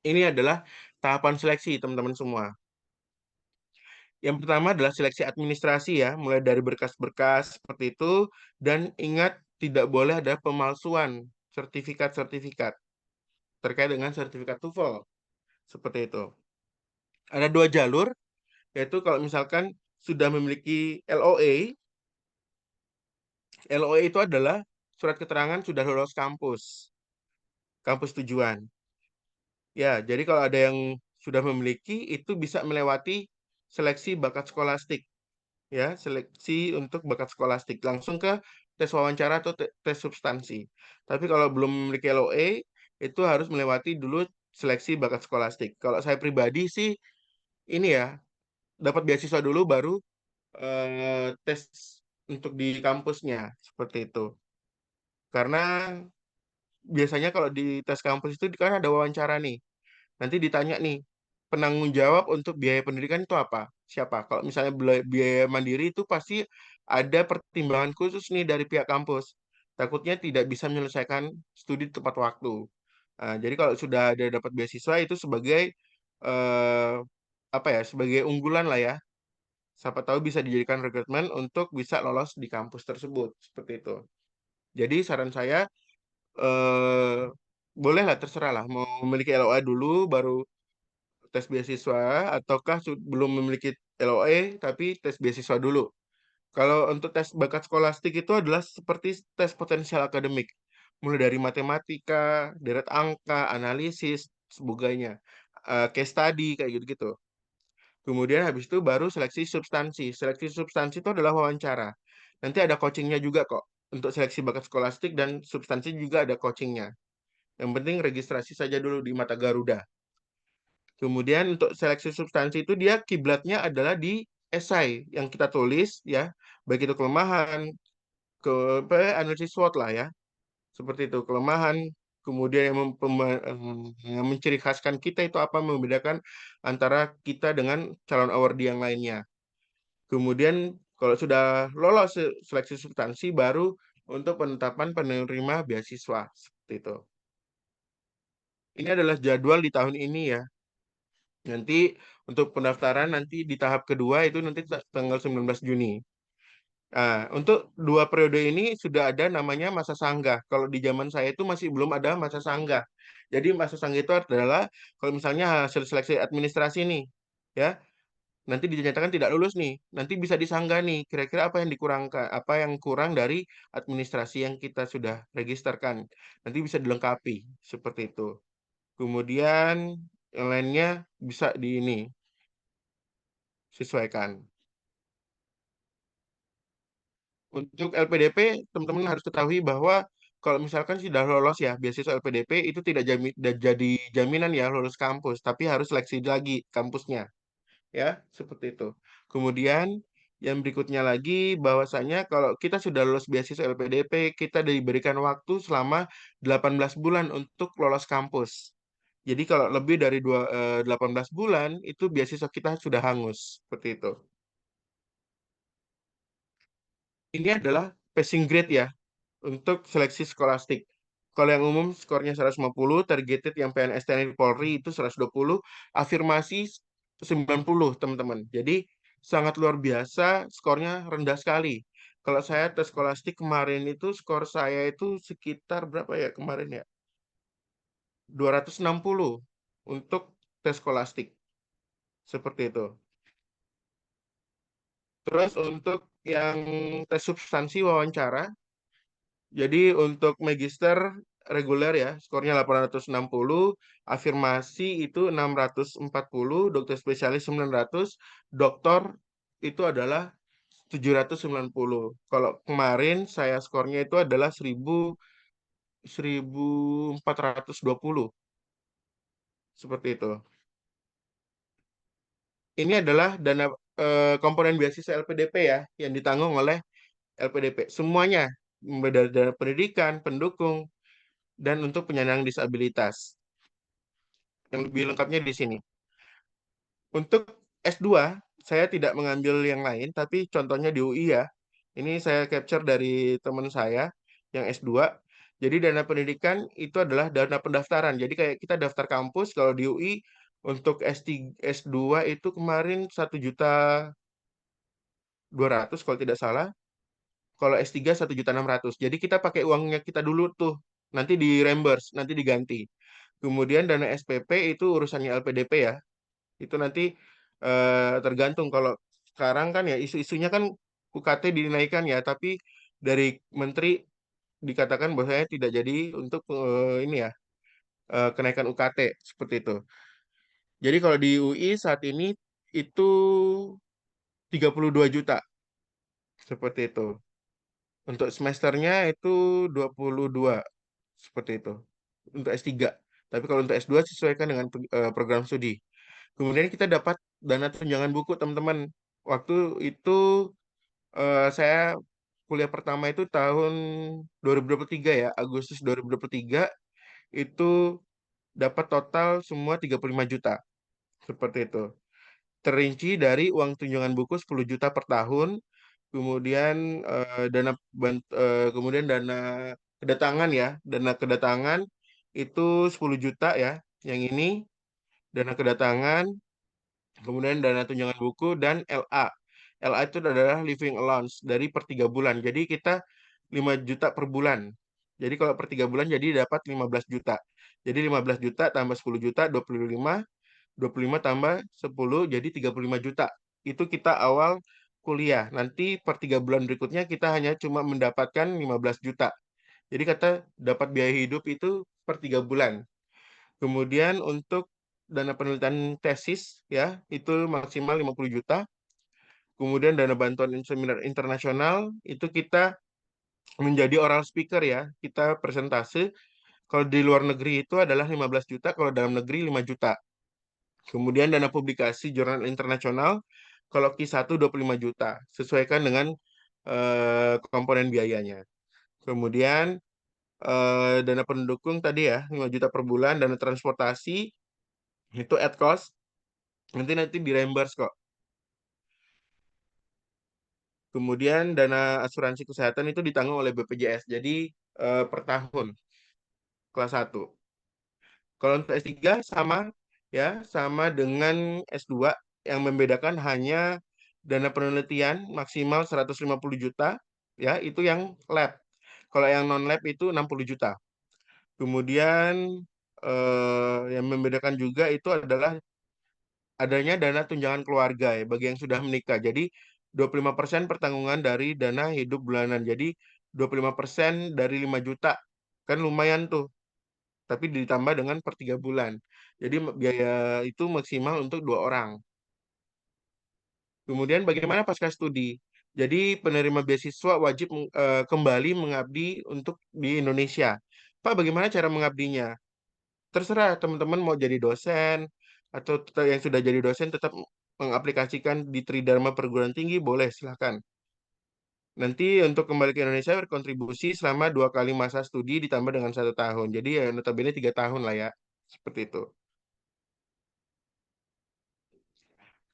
Ini adalah tahapan seleksi teman-teman semua. Yang pertama adalah seleksi administrasi ya, mulai dari berkas-berkas seperti itu, dan ingat tidak boleh ada pemalsuan sertifikat-sertifikat terkait dengan sertifikat TOEFL, seperti itu. Ada dua jalur, yaitu kalau misalkan sudah memiliki LOA, LOA itu adalah surat keterangan sudah lolos kampus, kampus tujuan. Ya, jadi kalau ada yang sudah memiliki, itu bisa melewati seleksi bakat skolastik. Ya, seleksi untuk bakat skolastik langsung ke tes wawancara atau tes substansi. Tapi kalau belum memiliki LOA itu harus melewati dulu seleksi bakat skolastik. Kalau saya pribadi sih ini ya dapat beasiswa dulu baru tes untuk di kampusnya seperti itu. Karena biasanya kalau di tes kampus itu kan ada wawancara nih. Nanti ditanya nih, penanggung jawab untuk biaya pendidikan itu apa? Siapa? Kalau misalnya biaya mandiri itu pasti ada pertimbangan khusus nih dari pihak kampus. Takutnya tidak bisa menyelesaikan studi tepat waktu. Nah, jadi kalau sudah ada dapat beasiswa itu sebagai eh, apa ya? Sebagai unggulan lah ya. Siapa tahu bisa dijadikan rekrutmen untuk bisa lolos di kampus tersebut. Seperti itu. Jadi saran saya eh, bolehlah terserah lah mau memiliki LOA dulu baru tes beasiswa ataukah belum memiliki LOE tapi tes beasiswa dulu. Kalau untuk tes bakat skolastik itu adalah seperti tes potensial akademik, mulai dari matematika, deret angka, analisis, sebagainya, case study kayak gitu-gitu. Kemudian habis itu baru seleksi substansi. Seleksi substansi itu adalah wawancara. Nanti ada coachingnya juga kok. Untuk seleksi bakat skolastik dan substansi juga ada coachingnya. Yang penting registrasi saja dulu di Mata Garuda. Kemudian untuk seleksi substansi itu dia kiblatnya adalah di esai yang kita tulis ya, baik itu kelemahan, ke analisis SWOT lah ya, seperti itu kelemahan, kemudian yang menciri khaskan kita itu apa membedakan antara kita dengan calon awardee yang lainnya. Kemudian kalau sudah lolos seleksi substansi baru untuk penetapan penerima beasiswa seperti itu. Ini adalah jadwal di tahun ini ya. Nanti untuk pendaftaran nanti di tahap kedua itu nanti tanggal 19 Juni. Nah, untuk dua periode ini sudah ada namanya masa sanggah. Kalau di zaman saya itu masih belum ada masa sanggah. Jadi masa sanggah itu adalah kalau misalnya hasil seleksi administrasi nih, ya, nanti dinyatakan tidak lulus nih, nanti bisa disanggah nih. Kira-kira apa yang dikurangkan, apa yang kurang dari administrasi yang kita sudah registerkan. Nanti bisa dilengkapi seperti itu. Kemudian yang lainnya bisa di ini sesuaikan. Untuk LPDP, teman-teman harus ketahui bahwa kalau misalkan sudah lolos ya beasiswa LPDP itu tidak jadi jaminan ya lulus kampus, tapi harus seleksi lagi kampusnya, ya seperti itu. Kemudian yang berikutnya lagi bahwasanya kalau kita sudah lulus beasiswa LPDP, kita diberikan waktu selama 18 bulan untuk lolos kampus. Jadi kalau lebih dari 18 bulan itu beasiswa kita sudah hangus, seperti itu. Ini adalah passing grade ya untuk seleksi skolastik. Kalau yang umum skornya 150, targeted yang PNS TNI Polri itu 120, afirmasi 90 teman-teman. Jadi sangat luar biasa, skornya rendah sekali. Kalau saya tes skolastik kemarin itu skor saya itu sekitar berapa ya kemarin ya? 260 untuk tes skolastik. Seperti itu. Terus untuk yang tes substansi wawancara. Jadi untuk magister reguler ya, skornya 860, afirmasi itu 640, dokter spesialis 900, doktor itu adalah 790. Kalau kemarin saya skornya itu adalah 1420, seperti itu. Ini adalah dana komponen beasiswa LPDP ya, yang ditanggung oleh LPDP. Semuanya, dari dana pendidikan, pendukung, dan untuk penyandang disabilitas. Yang lebih lengkapnya di sini. Untuk S2, saya tidak mengambil yang lain, tapi contohnya di UI ya. Ini saya capture dari teman saya yang S2. Jadi dana pendidikan itu adalah dana pendaftaran. Jadi kayak kita daftar kampus, kalau di UI untuk S3, S2 itu kemarin 1.200.000 kalau tidak salah. Kalau S3 1.600.000. Jadi kita pakai uangnya kita dulu tuh. Nanti di reimburse, nanti diganti. Kemudian dana SPP itu urusannya LPDP ya. Itu nanti tergantung. Kalau sekarang kan ya isu-isunya kan UKT dinaikkan ya, tapi dari menteri dikatakan bahwasanya tidak jadi untuk ini ya, kenaikan UKT seperti itu. Jadi kalau di UI saat ini itu 32 juta seperti itu. Untuk semesternya itu 22 seperti itu. Untuk S3. Tapi kalau untuk S2 sesuaikan dengan program studi. Kemudian kita dapat dana tunjangan buku, teman-teman. Waktu itu saya kuliah pertama itu tahun 2023 ya, Agustus 2023 itu dapat total semua 35 juta. Seperti itu. Terinci dari uang tunjangan buku 10 juta per tahun, kemudian kemudian dana kedatangan ya, dana kedatangan itu 10 juta ya. Yang ini dana kedatangan, kemudian dana tunjangan buku dan LA. LA itu adalah living allowance dari per 3 bulan. Jadi kita 5 juta per bulan. Jadi kalau per 3 bulan jadi dapat 15 juta. Jadi 15 juta tambah 10 juta 25 tambah 10 jadi 35 juta. Itu kita awal kuliah. Nanti per 3 bulan berikutnya kita hanya cuma mendapatkan 15 juta. Jadi kata dapat biaya hidup itu per 3 bulan. Kemudian untuk dana penelitian tesis ya itu maksimal 50 juta. Kemudian dana bantuan seminar internasional itu kita menjadi oral speaker ya. Kita presentase. Kalau di luar negeri itu adalah 15 juta, kalau dalam negeri 5 juta. Kemudian dana publikasi jurnal internasional, kalau Q1 25 juta, sesuaikan dengan komponen biayanya. Kemudian dana pendukung tadi ya, 5 juta per bulan, dana transportasi, itu at cost, nanti di reimburse kok. Kemudian dana asuransi kesehatan itu ditanggung oleh BPJS, jadi per tahun, kelas 1. Kalau untuk S3 sama ya, sama dengan S2, yang membedakan hanya dana penelitian maksimal 150 juta ya, itu yang lab. Kalau yang non lab itu 60 juta. Kemudian yang membedakan juga itu adalah adanya dana tunjangan keluarga ya bagi yang sudah menikah. Jadi 25% pertanggungan dari dana hidup bulanan. Jadi 25% dari 5 juta. Kan lumayan tuh, tapi ditambah dengan per 3 bulan. Jadi biaya itu maksimal untuk 2 orang. Kemudian bagaimana pasca studi? Jadi penerima beasiswa wajib kembali mengabdi untuk di Indonesia. Pak, bagaimana cara mengabdinya? Terserah teman-teman mau jadi dosen atau yang sudah jadi dosen tetap mengaplikasikan di Tridharma Perguruan Tinggi, boleh silahkan. Nanti untuk kembali ke Indonesia berkontribusi selama 2 kali masa studi ditambah dengan 1 tahun. Jadi ya notabene 3 tahun lah ya, seperti itu.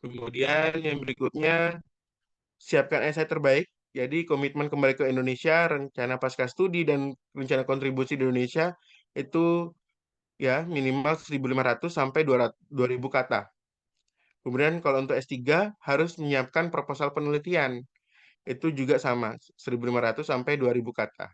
Kemudian yang berikutnya siapkan esai terbaik. Jadi komitmen kembali ke Indonesia, rencana pasca studi dan rencana kontribusi di Indonesia itu ya minimal 1.500 sampai 2.000 kata. Kemudian kalau untuk S3 harus menyiapkan proposal penelitian. Itu juga sama, 1.500 sampai 2.000 kata.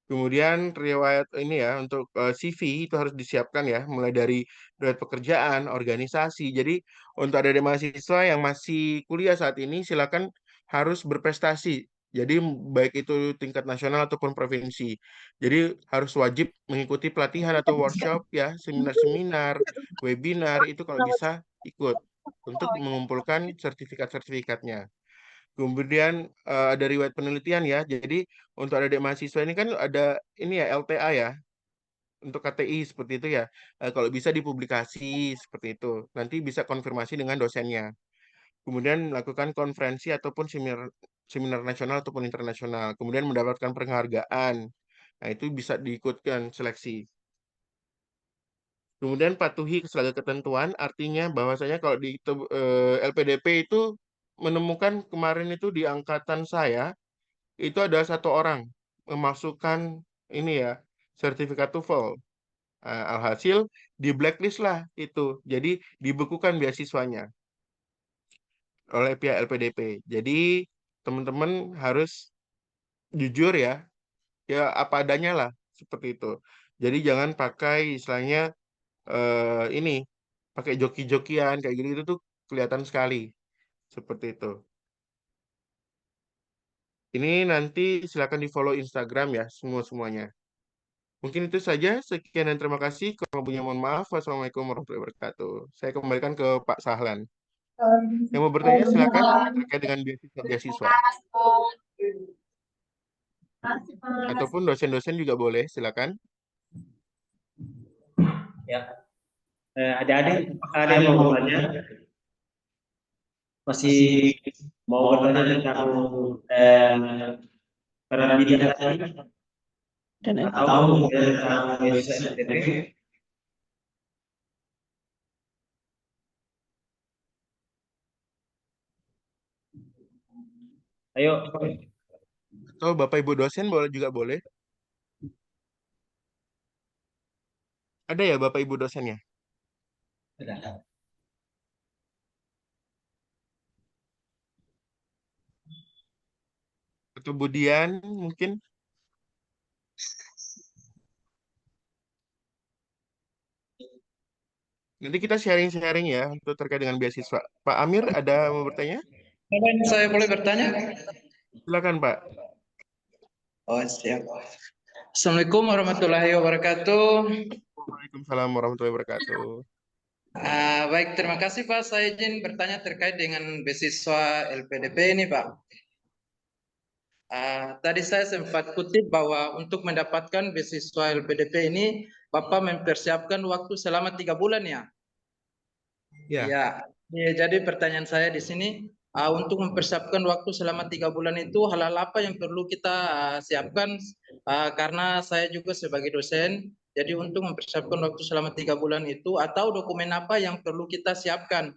Kemudian riwayat ini ya untuk CV itu harus disiapkan ya, mulai dari riwayat pekerjaan, organisasi. Jadi untuk adik-adik mahasiswa yang masih kuliah saat ini silakan harus berprestasi. Jadi baik itu tingkat nasional ataupun provinsi. Jadi harus wajib mengikuti pelatihan atau workshop ya, seminar-seminar, webinar itu kalau bisa ikut untuk mengumpulkan sertifikat-sertifikatnya. Kemudian ada riwayat penelitian ya. Jadi untuk adik mahasiswa ini kan ada ini ya LTA ya, untuk KTI seperti itu ya. Kalau bisa dipublikasi seperti itu. Nanti bisa konfirmasi dengan dosennya. Kemudian melakukan konferensi ataupun seminar seminar nasional ataupun internasional. Kemudian mendapatkan penghargaan. Nah, itu bisa diikutkan seleksi. Kemudian patuhi segala ketentuan, artinya bahwasanya kalau di LPDP itu menemukan kemarin itu di angkatan saya, itu ada satu orang memasukkan ini ya, sertifikat TOEFL. Alhasil di blacklist lah itu. Jadi dibekukan beasiswanya oleh pihak LPDP. Jadi teman-teman harus jujur ya, ya apa adanya lah seperti itu. Jadi jangan pakai istilahnya ini pakai joki-jokian kayak gitu itu tuh kelihatan sekali seperti itu. Ini nanti silakan di follow Instagram ya semuanya. Mungkin itu saja. Sekian dan terima kasih. Kalau punya mohon maaf. Wassalamualaikum warahmatullahi wabarakatuh. Saya kembalikan ke Pak Sahlan. Yang mau bertanya silakan terkait dengan beasiswa. Ataupun dosen-dosen juga boleh, silakan. Ya, adik-adik, apakah ada yang mau bertanya? Masih mau bertanya tentang bidang tadi Dan atau tentang beasiswa LPDP? Ayo, Atau Bapak Ibu dosen boleh juga boleh. Ada ya Bapak Ibu dosennya? Atau Budian mungkin? Nanti kita sharing-sharing ya untuk terkait dengan beasiswa. Pak Amir ada mau bertanya? Saya boleh bertanya? Silakan Pak. Oh, siap. Assalamualaikum warahmatullahi wabarakatuh. Waalaikumsalam warahmatullahi wabarakatuh. Baik, terima kasih Pak. Saya izin bertanya terkait dengan beasiswa LPDP ini Pak. Tadi saya sempat kutip bahwa untuk mendapatkan beasiswa LPDP ini, Bapak mempersiapkan waktu selama 3 bulan ya? Ya. Ya, jadi pertanyaan saya di sini, untuk mempersiapkan waktu selama 3 bulan itu hal-hal apa yang perlu kita siapkan? Karena saya juga sebagai dosen, jadi untuk mempersiapkan waktu selama 3 bulan itu, atau dokumen apa yang perlu kita siapkan?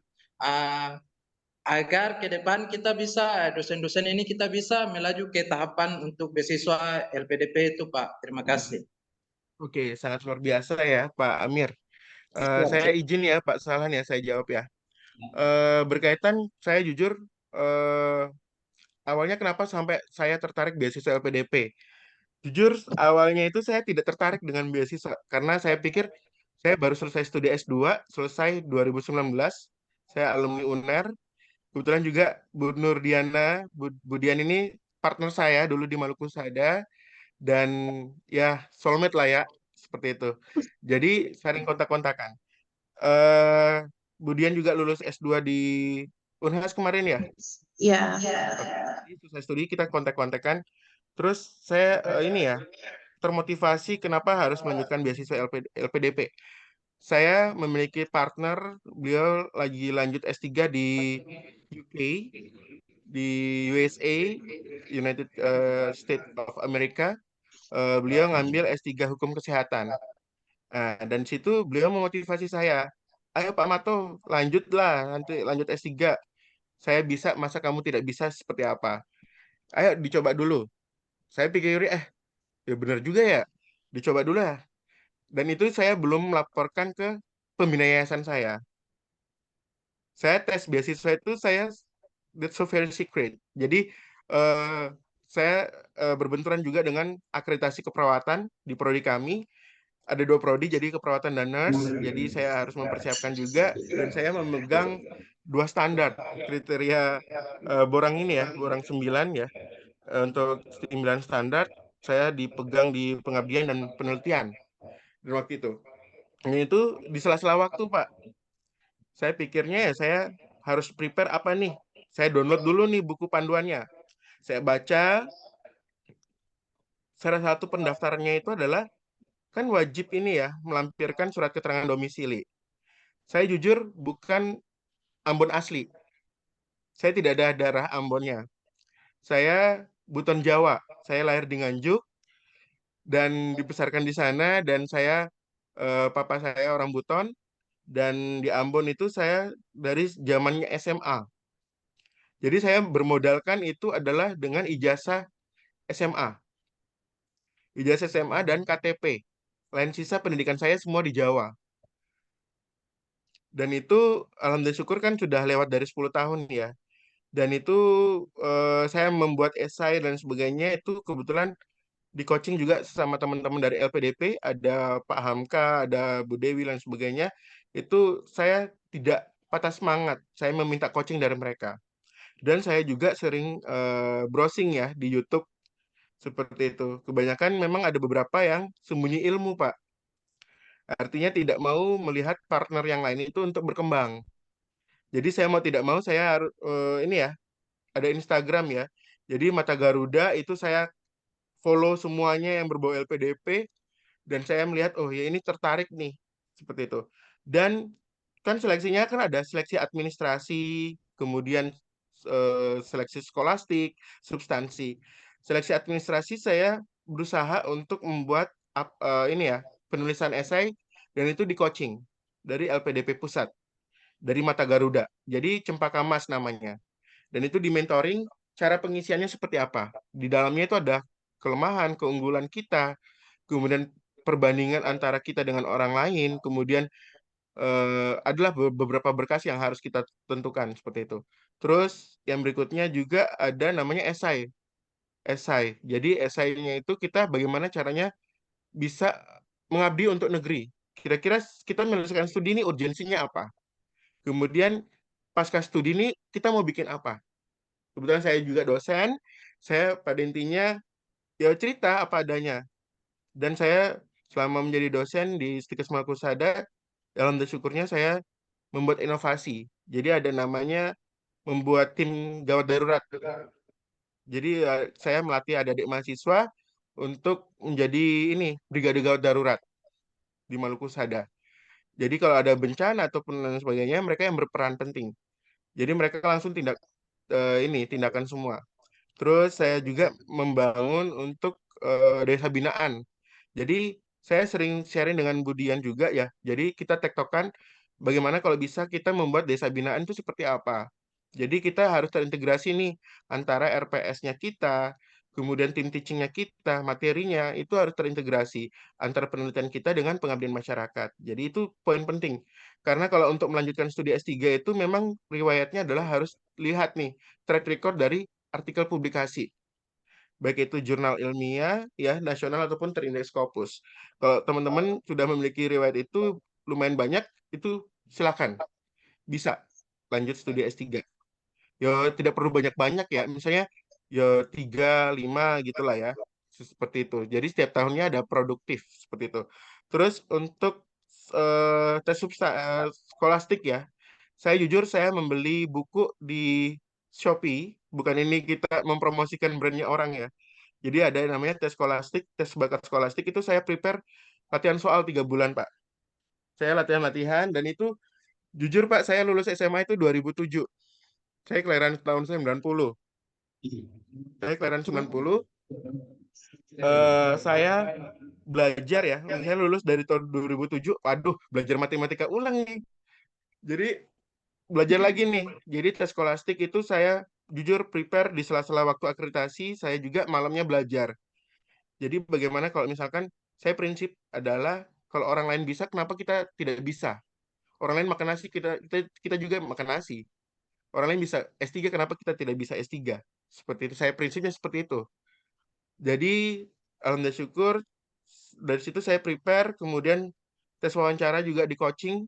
Agar ke depan kita bisa, dosen-dosen ini kita bisa melaju ke tahapan untuk beasiswa LPDP itu Pak. Terima kasih. Oke, sangat luar biasa ya Pak Amir. Saya izin ya Pak Sahlan ya, saya jawab ya. Berkaitan, saya jujur awalnya kenapa sampai saya tertarik beasiswa LPDP. Jujur, awalnya itu saya tidak tertarik dengan beasiswa karena saya pikir saya baru selesai studi S2, selesai 2019, saya alumni UNER. Kebetulan juga Bu Nurdiana, Bu Dian ini partner saya dulu di Maluku Sada dan ya soulmate lah ya, seperti itu. Jadi saling kontak-kontakan. Eh Bu Dian juga lulus S2 di Unhas kemarin ya? ya, Oke, jadi selesai studi kita kontak-kontakan. Terus saya ini ya termotivasi kenapa harus melanjutkan beasiswa LPDP. Saya memiliki partner, beliau lagi lanjut S3 di UK, di USA, United States of America. Beliau ngambil S3 Hukum Kesehatan. Nah, dan situ beliau memotivasi saya. Ayo Pak Mato, lanjutlah, nanti lanjut S3. Saya bisa, masa kamu tidak bisa seperti apa? Ayo dicoba dulu. Saya pikir, ya benar juga ya. Dicoba dulu ya. Dan itu saya belum melaporkan ke pembina yayasan saya. Saya tes beasiswa itu that's so very secret. Jadi saya berbenturan juga dengan akreditasi keperawatan di prodi kami. ada 2 prodi, jadi keperawatan dan nurse. Jadi saya harus mempersiapkan juga, dan saya memegang 2 standar kriteria borang ini ya, borang 9 ya. Untuk 9 standar saya dipegang di pengabdian dan penelitian di waktu itu. Ini itu di sela-sela waktu, Pak. Saya pikirnya ya saya harus prepare apa nih? Saya download dulu nih buku panduannya. Saya baca, salah satu pendaftarannya itu adalah kan wajib ini ya, melampirkan surat keterangan domisili. Saya jujur bukan Ambon asli. Saya tidak ada darah Ambonnya. Saya Buton Jawa. Saya lahir di Nganjuk dan dibesarkan di sana, dan saya papa saya orang Buton, dan di Ambon itu saya dari zamannya SMA. Jadi saya bermodalkan itu adalah dengan ijazah SMA. Ijazah SMA dan KTP. Lain sisa pendidikan saya semua di Jawa. Dan itu alhamdulillah syukur kan sudah lewat dari 10 tahun ya. Dan itu saya membuat esai dan sebagainya itu kebetulan di coaching juga sama teman-teman dari LPDP, ada Pak Hamka, ada Bu Dewi dan sebagainya. Itu saya tidak patah semangat. Saya meminta coaching dari mereka. Dan saya juga sering browsing ya di YouTube seperti itu. Kebanyakan memang ada beberapa yang sembunyi ilmu, Pak. Artinya tidak mau melihat partner yang lain itu untuk berkembang. Jadi saya mau tidak mau saya harus ini ya, ada Instagram ya. Jadi Mata Garuda itu saya follow semuanya yang berbau LPDP, dan saya melihat oh ya ini tertarik nih seperti itu. Dan kan seleksinya kan ada seleksi administrasi, kemudian seleksi skolastik, substansi. Seleksi administrasi saya berusaha untuk membuat ini ya, penulisan esai, dan itu di coaching dari LPDP Pusat, dari Mata Garuda. Jadi Cempaka Mas namanya. Dan itu di mentoring cara pengisiannya seperti apa. Di dalamnya itu ada kelemahan, keunggulan kita, kemudian perbandingan antara kita dengan orang lain, kemudian adalah beberapa berkas yang harus kita tentukan seperti itu. Terus yang berikutnya juga ada namanya esai. Esai. Jadi esainya itu kita bagaimana caranya bisa mengabdi untuk negeri. Kira-kira kita menyelesaikan studi ini urgensinya apa? Kemudian pasca studi ini kita mau bikin apa? Kebetulan saya juga dosen, saya pada intinya ya cerita apa adanya. Dan saya selama menjadi dosen di Stikes Malkusada, dalam syukurnya saya membuat inovasi. Jadi ada namanya membuat tim gawat darurat. Jadi saya melatih adik-adik mahasiswa untuk menjadi ini brigade gawat darurat di Maluku Sada. Jadi kalau ada bencana ataupun lain sebagainya, mereka yang berperan penting. Jadi mereka langsung tindakan semua. Terus saya juga membangun untuk desa binaan. Jadi saya sering sharing dengan Budian juga ya. Jadi kita tektokan bagaimana kalau bisa kita membuat desa binaan itu seperti apa. Jadi kita harus terintegrasi nih antara RPS-nya kita, kemudian tim teaching-nya kita, materinya itu harus terintegrasi antara penelitian kita dengan pengabdian masyarakat. Jadi itu poin penting. Karena kalau untuk melanjutkan studi S3 itu memang riwayatnya adalah harus lihat nih track record dari artikel publikasi, baik itu jurnal ilmiah ya nasional ataupun terindeks Scopus. Kalau teman-teman sudah memiliki riwayat itu lumayan banyak, itu silakan bisa lanjut studi S3. Ya tidak perlu banyak-banyak ya, misalnya ya 3, 5 gitulah ya. Seperti itu. Jadi setiap tahunnya ada produktif seperti itu. Terus untuk tes skolastik ya. Saya jujur saya membeli buku di Shopee, bukan ini kita mempromosikan brandnya orang ya. Jadi ada yang namanya tes skolastik, tes bakat skolastik itu saya prepare latihan soal 3 bulan, Pak. Saya latihan-latihan dan itu jujur Pak, saya lulus SMA itu 2007. Saya kelahiran tahun 90. Saya kelahiran 90. Saya belajar ya, saya lulus dari tahun 2007. Waduh, belajar matematika ulang nih. Jadi belajar lagi nih. Jadi tes skolastik itu saya jujur prepare di sela-sela waktu akreditasi, saya juga malamnya belajar. Jadi bagaimana kalau misalkan saya prinsip adalah kalau orang lain bisa, kenapa kita tidak bisa? Orang lain makan nasi, kita juga makan nasi. Orang lain bisa S3, kenapa kita tidak bisa S3? Seperti itu. Saya prinsipnya seperti itu. Jadi alhamdulillah syukur dari situ saya prepare, kemudian tes wawancara juga di coaching,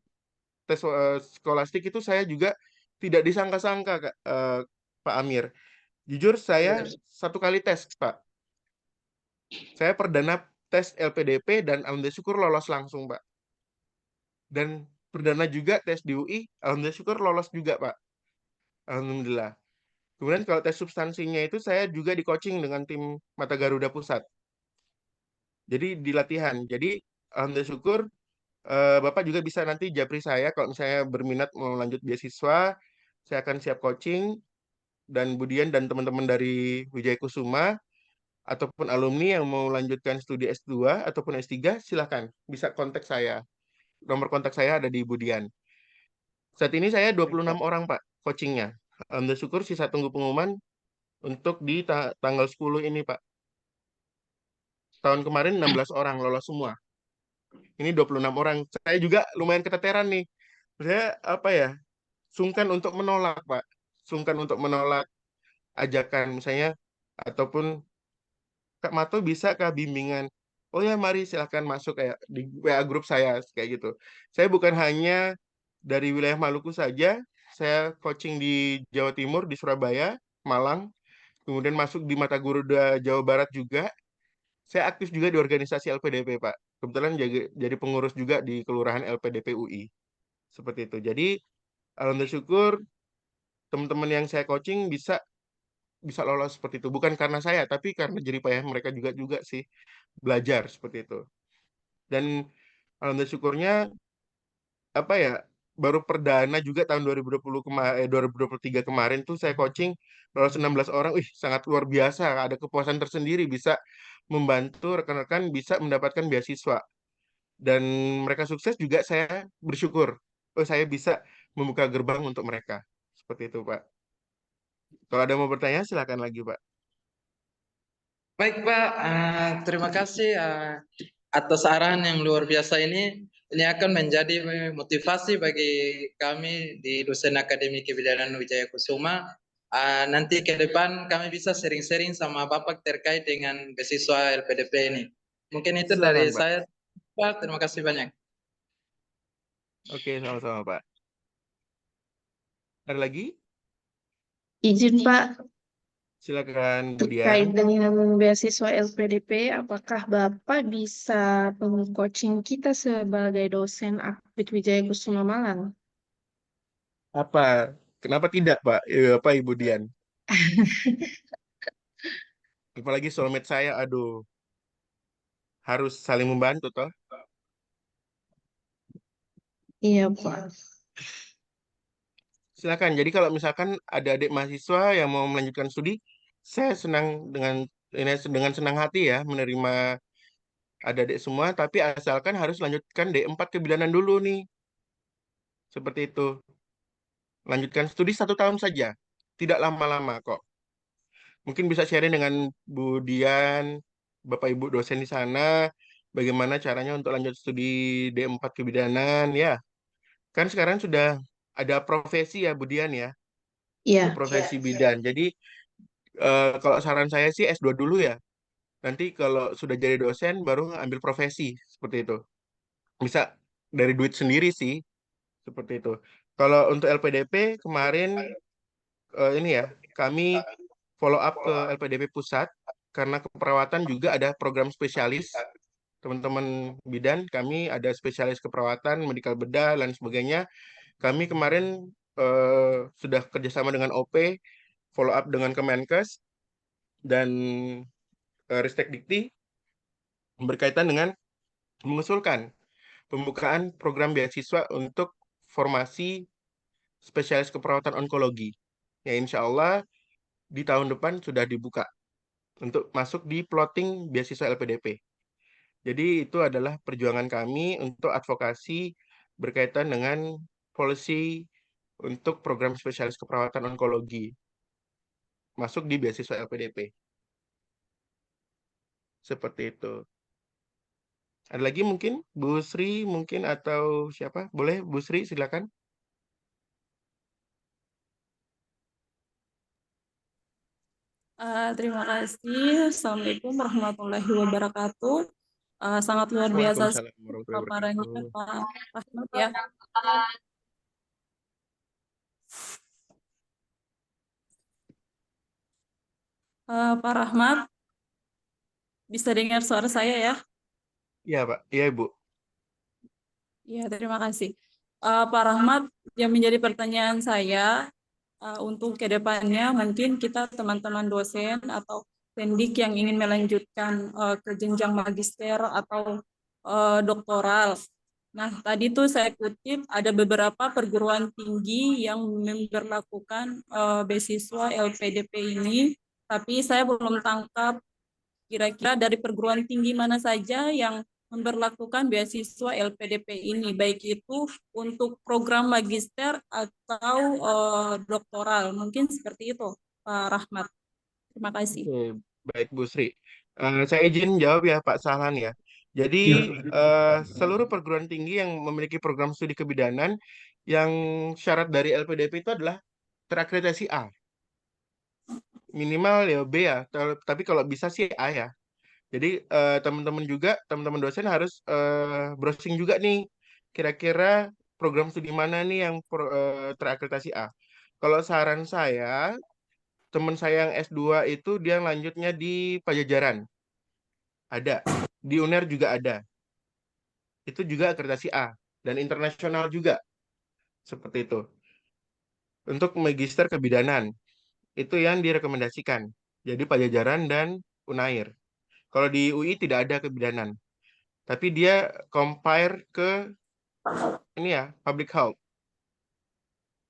tes skolastik itu saya juga tidak disangka-sangka Kak, Pak Amir. Jujur saya satu kali tes Pak. Saya perdana tes LPDP dan alhamdulillah syukur lolos langsung Pak. Dan perdana juga tes di UI, alhamdulillah syukur lolos juga Pak. Alhamdulillah. Kemudian kalau tes substansinya itu saya juga di coaching dengan tim Mata Garuda Pusat. Jadi di latihan. Jadi alhamdulillah syukur Bapak juga bisa nanti japri saya kalau misalnya berminat mau lanjut beasiswa, saya akan siap coaching, dan Budian dan teman-teman dari Wijaya Kusuma ataupun alumni yang mau lanjutkan studi S2 ataupun S3 silahkan bisa kontak saya. Nomor kontak saya ada di Budian. Saat ini saya 26 orang Pak coachingnya. Alhamdulillah syukur sisa tunggu pengumuman untuk di tanggal 10 ini Pak. Tahun kemarin 16 orang lolos semua. Ini 26 orang. Saya juga lumayan keteteran nih. Saya apa ya? Sungkan untuk menolak, Pak. Sungkan untuk menolak ajakan misalnya ataupun Kak Mato bisa Kak bimbingan. Oh ya, mari silahkan masuk kayak di WA grup saya kayak gitu. Saya bukan hanya dari wilayah Maluku saja, saya coaching di Jawa Timur, di Surabaya, Malang, kemudian masuk di Mata Garuda Jawa Barat juga. Saya aktif juga di organisasi LPDP, Pak. Kebetulan jadi pengurus juga di Kelurahan LPDP UI. Seperti itu. Jadi, alhamdulillah syukur teman-teman yang saya coaching bisa bisa lolos seperti itu. Bukan karena saya, tapi karena jerih payah mereka juga sih belajar seperti itu. Dan alhamdulillah syukurnya apa ya, baru perdana juga tahun 2023 kemarin tuh saya coaching lolos 16 orang. Wih, sangat luar biasa. Ada kepuasan tersendiri bisa membantu rekan-rekan bisa mendapatkan beasiswa. Dan mereka sukses juga saya bersyukur. Oh, saya bisa membuka gerbang untuk mereka. Seperti itu, Pak. Kalau ada mau bertanya, silakan lagi, Pak. Baik Pak, terima kasih atas arahan yang luar biasa ini. Ini akan menjadi motivasi bagi kami di dosen Akademi Kebidanan Wijaya Kusuma. Nanti ke depan kami bisa sharing-sharing sama Bapak terkait dengan beasiswa LPDP ini. Mungkin itu dari Silakan, Pak. saya, Pak. Terima kasih banyak. Oke, sama-sama, Pak. Ada lagi? Izin Pak, Silakan, terkait Budian. dengan beasiswa LPDP, apakah Bapak bisa coaching kita sebagai dosen Akbid Wijaya Kusuma Malang? Apa? Kenapa tidak, Pak? Apa, Ibu Dian? Apalagi soulmate saya, aduh. Harus saling membantu, toh. Iya Pak. Silakan. Jadi kalau misalkan ada adik mahasiswa yang mau melanjutkan studi, saya senang dengan senang hati ya menerima adik-adik semua, tapi asalkan harus lanjutkan D4 kebidanan dulu nih. Seperti itu. Lanjutkan studi 1 tahun saja. Tidak lama-lama kok. Mungkin bisa sharing dengan Bu Dian, Bapak Ibu dosen di sana, bagaimana caranya untuk lanjut studi D4 kebidanan ya. Kan sekarang sudah ada profesi ya Bu Dian ya, ada Iya. profesi bidan. Jadi kalau saran saya sih S2 dulu ya. Nanti kalau sudah jadi dosen baru ambil profesi seperti itu. Bisa dari duit sendiri sih seperti itu. Kalau untuk LPDP kemarin ini ya, kami follow up ke LPDP pusat karena keperawatan juga ada program spesialis. Teman-teman bidan kami ada spesialis keperawatan, medikal bedah dan sebagainya. Kami kemarin sudah kerjasama dengan OP, follow up dengan Kemenkes dan Ristek Dikti berkaitan dengan mengusulkan pembukaan program beasiswa untuk formasi spesialis keperawatan onkologi. Ya, insya Allah di tahun depan sudah dibuka untuk masuk di plotting beasiswa LPDP. Jadi itu adalah perjuangan kami untuk advokasi berkaitan dengan policy untuk program spesialis keperawatan onkologi masuk di beasiswa LPDP. Seperti itu. Ada lagi mungkin Bu Sri mungkin atau siapa? Boleh Bu Sri silakan. Terima kasih. Assalamualaikum warahmatullahi wabarakatuh. Sangat luar biasa Waalaikumsalam warahmatullahi paparannya wabarakatuh. Pak Rahmat ya. Pak Rahmat, bisa dengar suara saya ya? Iya, Pak. Iya, Ibu. Ya, terima kasih. Pak Rahmat, yang menjadi pertanyaan saya untuk ke depannya mungkin kita teman-teman dosen atau pendik yang ingin melanjutkan ke jenjang magister atau doktoral. Nah, tadi tuh saya kutip ada beberapa perguruan tinggi yang memberlakukan beasiswa LPDP ini, tapi saya belum tangkap kira-kira dari perguruan tinggi mana saja yang memberlakukan beasiswa LPDP ini, baik itu untuk program magister atau doktoral. Mungkin seperti itu, Pak Rahmat. Terima kasih. Oke, baik Bu Sri. Saya izin jawab ya Pak Sahlan ya. Jadi Ya. seluruh perguruan tinggi yang memiliki program studi kebidanan yang syarat dari LPDP itu adalah terakreditasi A. Minimal ya B ya, tapi kalau bisa sih A ya. Jadi teman-teman juga, teman-teman dosen harus browsing juga nih, kira-kira program studi mana nih yang terakreditasi A. Kalau saran saya, teman saya yang S2 itu dia lanjutnya di Pajajaran, ada. Di UNER juga ada. Itu juga akreditasi A. Dan internasional juga, seperti itu. Untuk magister kebidanan, itu yang direkomendasikan. Jadi Pajajaran dan UNAIR. Kalau di UI tidak ada kebidanan. Tapi dia compare ke ini ya, public health,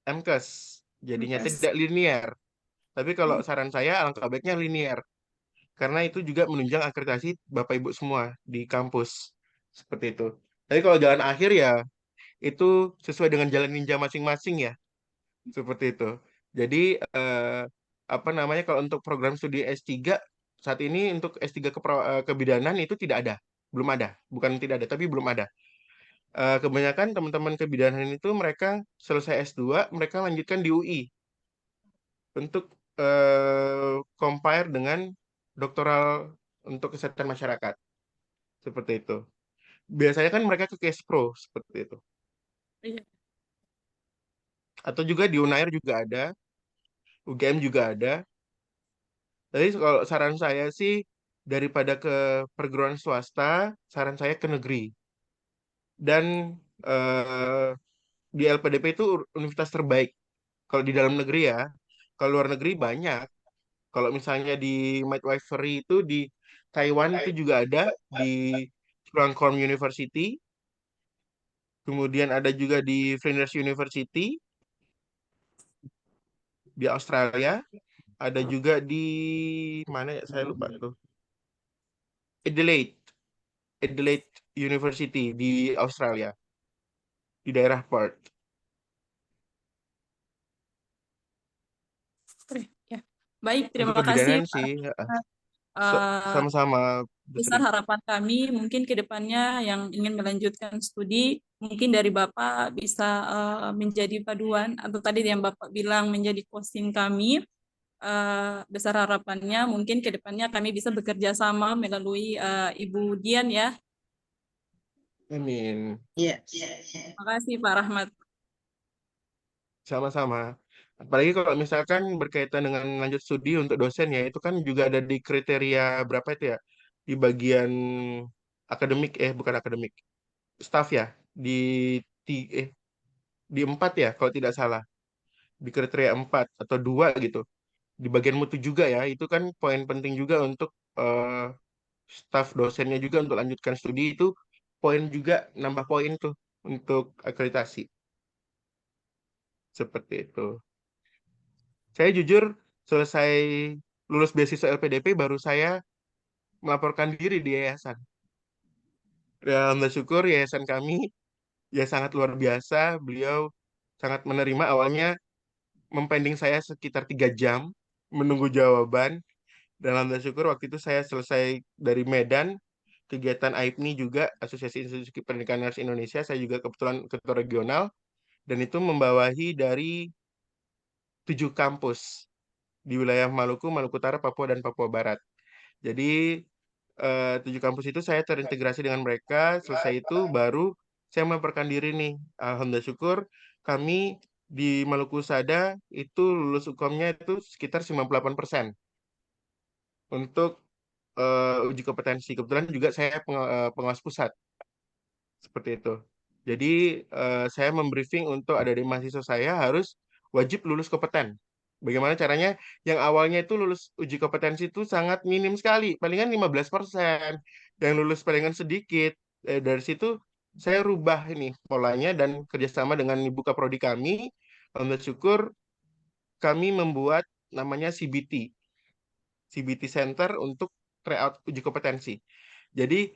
MKes. Jadinya tidak linear. Tapi kalau saran saya alangkah baiknya linear. Karena itu juga menunjang akreditasi Bapak Ibu semua di kampus. Seperti itu. Tapi kalau jalan akhir ya itu sesuai dengan jalan ninja masing-masing ya. Seperti itu. Jadi apa namanya kalau untuk program studi S3 saat ini untuk S3 kebidanan itu tidak ada. Belum ada. Bukan tidak ada, tapi belum ada. Kebanyakan teman-teman kebidanan itu mereka selesai S2, mereka lanjutkan di UI untuk compare dengan doktoral untuk kesehatan masyarakat. Seperti itu. Biasanya kan mereka ke Case Pro seperti itu. Iya. Atau juga di UNAIR juga ada, UGM juga ada. Jadi kalau saran saya sih daripada ke perguruan swasta, saran saya ke negeri. Dan eh, di LPDP itu universitas terbaik. Kalau di dalam negeri ya, kalau luar negeri banyak. Kalau misalnya di Midwifery itu di Taiwan itu juga ada di Chulalongkorn University, kemudian ada juga di Flinders University di Australia, ada juga di mana ya saya lupa tuh. Adelaide, Adelaide University di Australia, di daerah Perth. Oke, ya. Baik, Untuk terima kasih kebidanan Pak sih Rahmat. Eh, sama-sama Bu Besar Sri. harapan kami mungkin ke depannya yang ingin melanjutkan studi, mungkin dari Bapak bisa menjadi paduan, atau tadi yang Bapak bilang menjadi posting kami. Besar harapannya mungkin ke depannya kami bisa bekerja sama melalui Ibu Dian ya. Amin. Iya. Terima kasih Pak Rahmat. Sama-sama. Apalagi kalau misalkan berkaitan dengan lanjut studi untuk dosen ya, itu kan juga ada di kriteria berapa itu ya? Di bagian akademik, bukan akademik, staff ya, di ti- eh di 4 ya, kalau tidak salah, di kriteria 4 atau 2 gitu. Di bagian mutu juga ya, itu kan poin penting juga untuk staff dosennya juga untuk lanjutkan studi itu poin juga nambah poin tuh untuk akreditasi seperti itu. Saya jujur selesai lulus beasiswa LPDP baru saya melaporkan diri di yayasan. Dan bersyukur yayasan kami ya sangat luar biasa. Beliau sangat menerima. Awalnya mempending saya sekitar 3 jam menunggu jawaban. Dan alhamdulillah syukur waktu itu saya selesai dari Medan, kegiatan AIPNI juga, Asosiasi Institusi Pendidikan Nurse Indonesia, saya juga kebetulan ketua regional, dan itu membawahi dari 7 kampus di wilayah Maluku, Maluku Utara, Papua, dan Papua Barat. Jadi 7 kampus itu saya terintegrasi dengan mereka. Selesai itu baru saya melaporkan diri nih. Alhamdulillah syukur kami di Maluku Sada itu lulus UKOM-nya itu sekitar 98% untuk uji kompetensi. Kebetulan juga saya pengawas pusat seperti itu. Jadi saya membriefing untuk adik-adik mahasiswa saya harus wajib lulus kompeten. Bagaimana caranya? Yang awalnya itu lulus uji kompetensi itu sangat minim sekali, palingan 15%. Yang lulus palingan sedikit. Dari situ saya rubah ini polanya dan kerjasama dengan Ibu Kaprodi kami. Alhamdulillah syukur kami membuat namanya CBT Center untuk tryout uji kompetensi. Jadi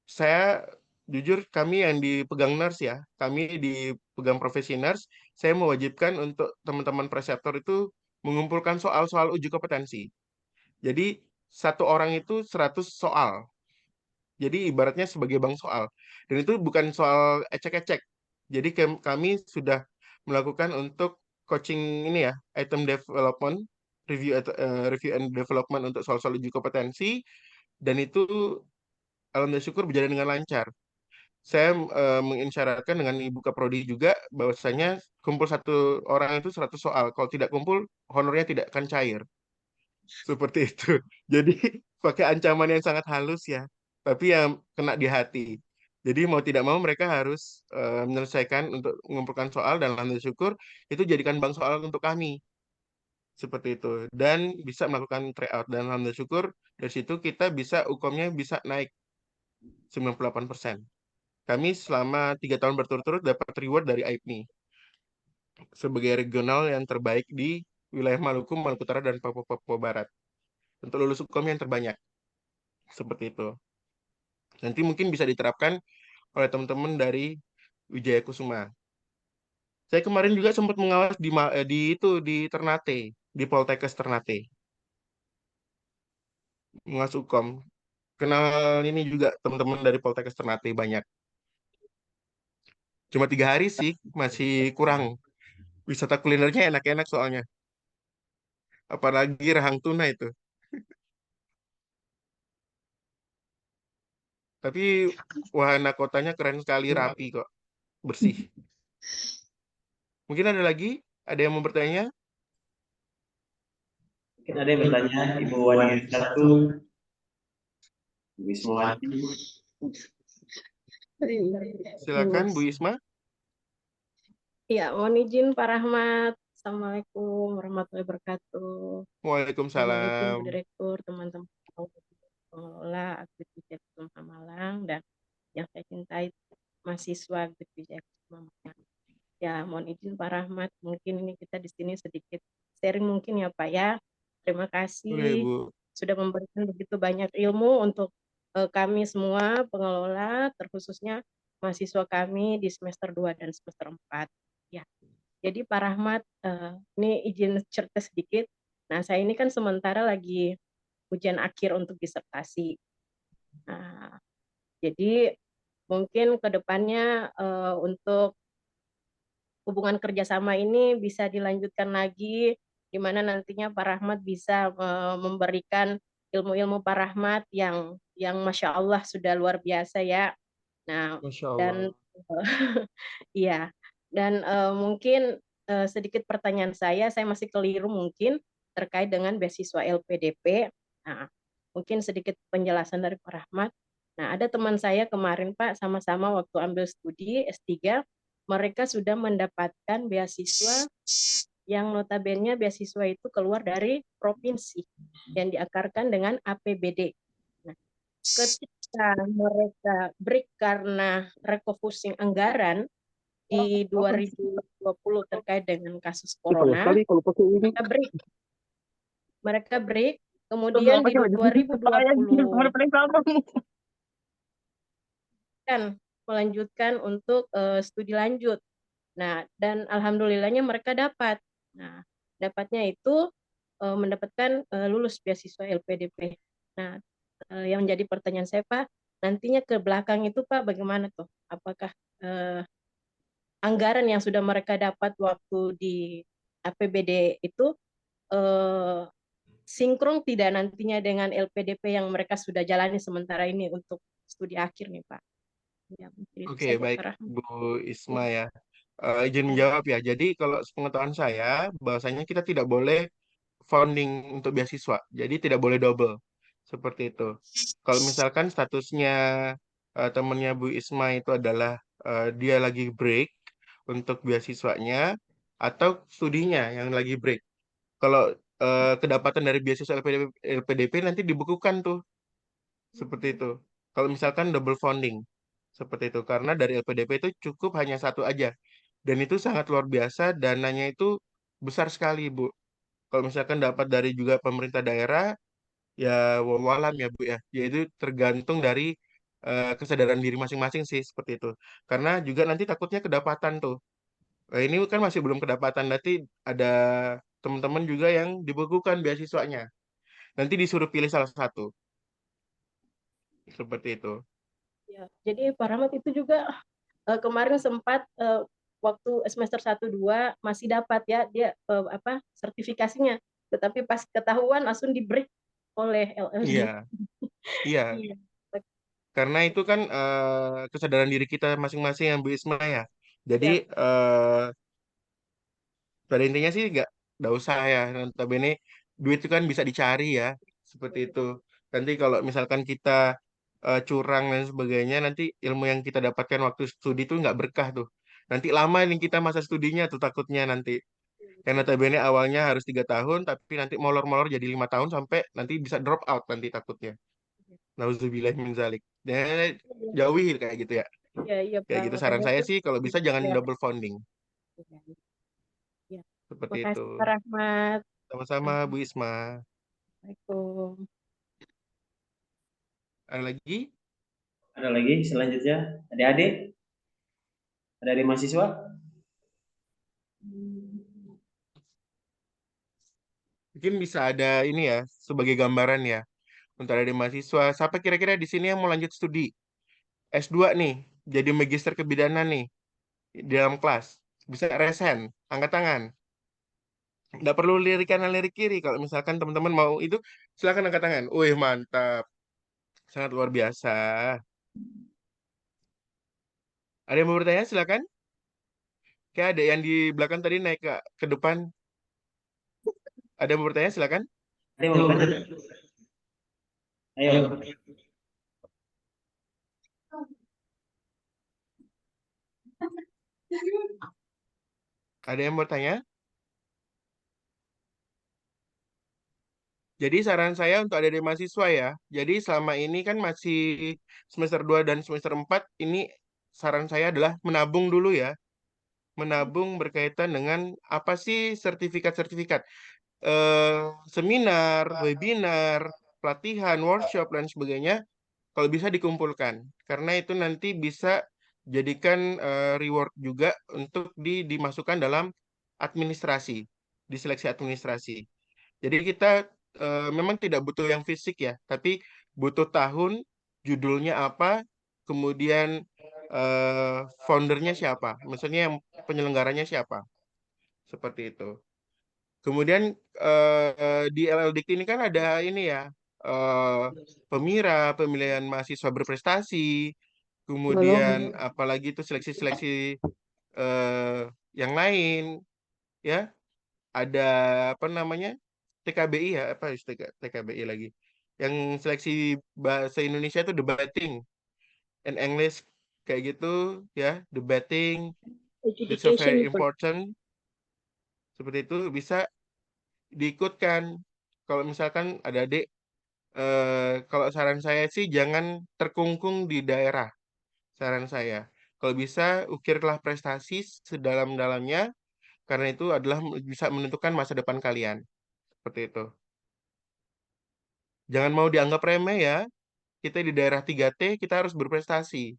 saya jujur kami yang dipegang nurse ya, kami dipegang profesi nurse, saya mewajibkan untuk teman-teman preseptor itu mengumpulkan soal-soal uji kompetensi. Jadi satu orang itu 100 soal. Jadi ibaratnya sebagai bank soal. Dan itu bukan soal ecek-ecek. Jadi kami sudah melakukan untuk coaching ini ya, item development, review and development untuk soal-soal uji kompetensi, dan itu alhamdulillah syukur berjalan dengan lancar. Saya mengisyaratkan dengan Ibu Kaprodi juga bahwasanya kumpul satu orang itu 100 soal. Kalau tidak kumpul, honornya tidak akan cair. Seperti itu. Jadi pakai ancaman yang sangat halus ya, tapi yang kena di hati. Jadi mau tidak mau mereka harus menyelesaikan untuk mengumpulkan soal dan alhamdulillah syukur itu jadikan bank soal untuk kami. Seperti itu. Dan bisa melakukan tryout dan alhamdulillah syukur dari situ kita bisa UKOM-nya bisa naik 98%. Kami selama 3 tahun berturut-turut dapat reward dari AIPMI sebagai regional yang terbaik di wilayah Maluku, Maluku Utara, dan Papua Barat. Untuk lulus UKOM yang terbanyak. Seperti itu. Nanti mungkin bisa diterapkan oleh teman-teman dari Wijaya Kusuma. Saya kemarin juga sempat mengawas di Ternate, di Poltekkes Ternate. Mengawas UKOM. Kenal ini juga teman-teman dari Poltekkes Ternate banyak. Cuma 3 hari sih, masih kurang. Wisata kulinernya enak-enak soalnya. Apalagi rahang tuna itu. Tapi wahana kotanya keren sekali, rapi kok. Bersih. Mungkin ada lagi? Ada yang mau bertanya? Mungkin ada yang bertanya, Ibu wanita satu, Wismawati. Silakan Bu Isma. Ya, mohon izin Pak Rahmat. Assalamualaikum warahmatullahi wabarakatuh. Assalamualaikum Bu Waalaikumsalam. Direktur, teman-teman pengelola Aktif Wijaya Kusuma Malang, dan yang saya cintai mahasiswa Aktif Wijaya Kusuma Malang. Ya, mohon izin Pak Rahmat, mungkin ini kita di sini sedikit sharing mungkin ya Pak ya. Terima Boleh, kasih Bu. sudah memberikan begitu banyak ilmu untuk kami semua pengelola, terkhususnya mahasiswa kami di semester 2 dan semester 4. Ya. Jadi Pak Rahmat, ini izin cerita sedikit. Nah, saya ini kan sementara lagi ujian akhir untuk disertasi. Nah, jadi mungkin ke depannya untuk hubungan kerjasama ini bisa dilanjutkan lagi, di mana nantinya Pak Rahmat bisa memberikan ilmu-ilmu Pak Rahmat yang Masya Allah sudah luar biasa ya. Nah, Masya dan Allah. iya, dan mungkin sedikit pertanyaan saya masih keliru mungkin terkait dengan beasiswa LPDP. Nah, mungkin sedikit penjelasan dari Pak Rahmat. Nah, ada teman saya kemarin Pak, sama-sama waktu ambil studi S3, mereka sudah mendapatkan beasiswa yang notabene beasiswa itu keluar dari provinsi yang diakarkan dengan APBD. Nah, ketika mereka break karena refocusing anggaran di 2020 terkait dengan kasus corona, mereka break, kemudian di 2020 kan melanjutkan untuk studi lanjut. Nah, dan alhamdulillahnya mereka dapat. Nah, dapatnya itu mendapatkan lulus beasiswa LPDP. Nah, yang menjadi pertanyaan saya Pak, nantinya ke belakang itu Pak bagaimana tuh? Apakah anggaran yang sudah mereka dapat waktu di APBD itu sinkron tidak nantinya dengan LPDP yang mereka sudah jalani sementara ini untuk studi akhir nih Pak. Ya, mungkin itu Oke, saja baik Pak Rahmat. Bu Isma Ya. ya. Izin menjawab ya. Jadi kalau sepengetahuan saya, bahwasanya kita tidak boleh founding untuk beasiswa. Jadi tidak boleh double. Seperti itu. Kalau misalkan statusnya temannya Bu Isma itu adalah dia lagi break untuk beasiswanya atau studinya yang lagi break. Kalau kedapatan dari beasiswa LPDP nanti dibukukan tuh seperti itu. Kalau misalkan double funding seperti itu karena dari LPDP itu cukup hanya satu aja dan itu sangat luar biasa dananya itu besar sekali Bu. Kalau misalkan dapat dari juga pemerintah daerah ya wawalam ya Bu ya. Yaitu tergantung dari kesadaran diri masing-masing sih seperti itu. Karena juga nanti takutnya kedapatan tuh. Ini kan masih belum kedapatan nanti ada teman-teman juga yang dibekukan beasiswanya. Nanti disuruh pilih salah satu seperti itu. Ya, jadi Pak Rahmat itu juga kemarin sempat waktu semester 1-2 masih dapat ya dia sertifikasinya, tetapi pas ketahuan langsung di break oleh LLD. Iya, iya. Iya. Karena itu kan kesadaran diri kita masing-masing yang Bu Isma ya. Jadi Ya, pada intinya sih nggak usah ya. Notabene duit itu kan bisa dicari ya, seperti itu. Nanti kalau misalkan kita curang dan sebagainya, nanti ilmu yang kita dapatkan waktu studi itu nggak berkah tuh. Nanti lama nih kita masa studinya tuh takutnya nanti. Yang notabene awalnya harus 3 tahun, tapi nanti molor-molor jadi 5 tahun sampai nanti bisa drop out nanti takutnya. Nauzubillah min zalik. Ya, jauhi kayak gitu ya. ya, iya Kayak Pak, gitu saran makanya saya itu sih kalau bisa jangan ya, double founding. ya. Seperti itu. Makasih Pak Rahmat. Sama-sama Bu Isma. Assalamualaikum. Ada lagi? Ada lagi selanjutnya, adik-adik, ada adik mahasiswa? Mungkin bisa ada ini ya sebagai gambaran ya untuk ada mahasiswa. Siapa kira-kira di sini yang mau lanjut studi S2 nih, jadi magister kebidanan nih di dalam kelas. Bisa resen, angkat tangan. Nggak perlu lirik kanan lirik kiri. Kalau misalkan teman-teman mau itu, silakan angkat tangan. Wih, mantap. Sangat luar biasa. Ada yang mau bertanya? Silakan. Kayak ada yang di belakang tadi naik ke depan. Ada yang mau bertanya? Silakan. Ada yang mau bertanya? Ayo. Ada yang mau bertanya? Jadi saran saya untuk adik-adik mahasiswa ya. Jadi selama ini kan masih semester 2 dan semester 4 ini saran saya adalah menabung dulu ya. Menabung berkaitan dengan apa sih sertifikat-sertifikat. Seminar, webinar, pelatihan, workshop dan sebagainya kalau bisa dikumpulkan. Karena itu nanti bisa jadikan reward juga untuk dimasukkan dalam administrasi, di seleksi administrasi. Jadi kita memang tidak butuh yang fisik ya, tapi butuh tahun, judulnya apa, kemudian foundernya siapa, maksudnya yang penyelenggaranya siapa, seperti itu. Kemudian di LLDIKT ini kan ada ini ya, Pemira, pemilihan mahasiswa berprestasi, kemudian apalagi itu seleksi-seleksi yang lain, ya. Ada apa namanya TKBI ya apa TKBI lagi yang seleksi bahasa Indonesia itu debating and English kayak gitu ya debating it's a very Education for important seperti itu bisa diikutkan kalau misalkan ada adik kalau saran saya sih jangan terkungkung di daerah saran saya kalau bisa ukirlah prestasi sedalam-dalamnya karena itu adalah bisa menentukan masa depan kalian seperti itu. Jangan mau dianggap remeh ya. Kita di daerah 3T, kita harus berprestasi.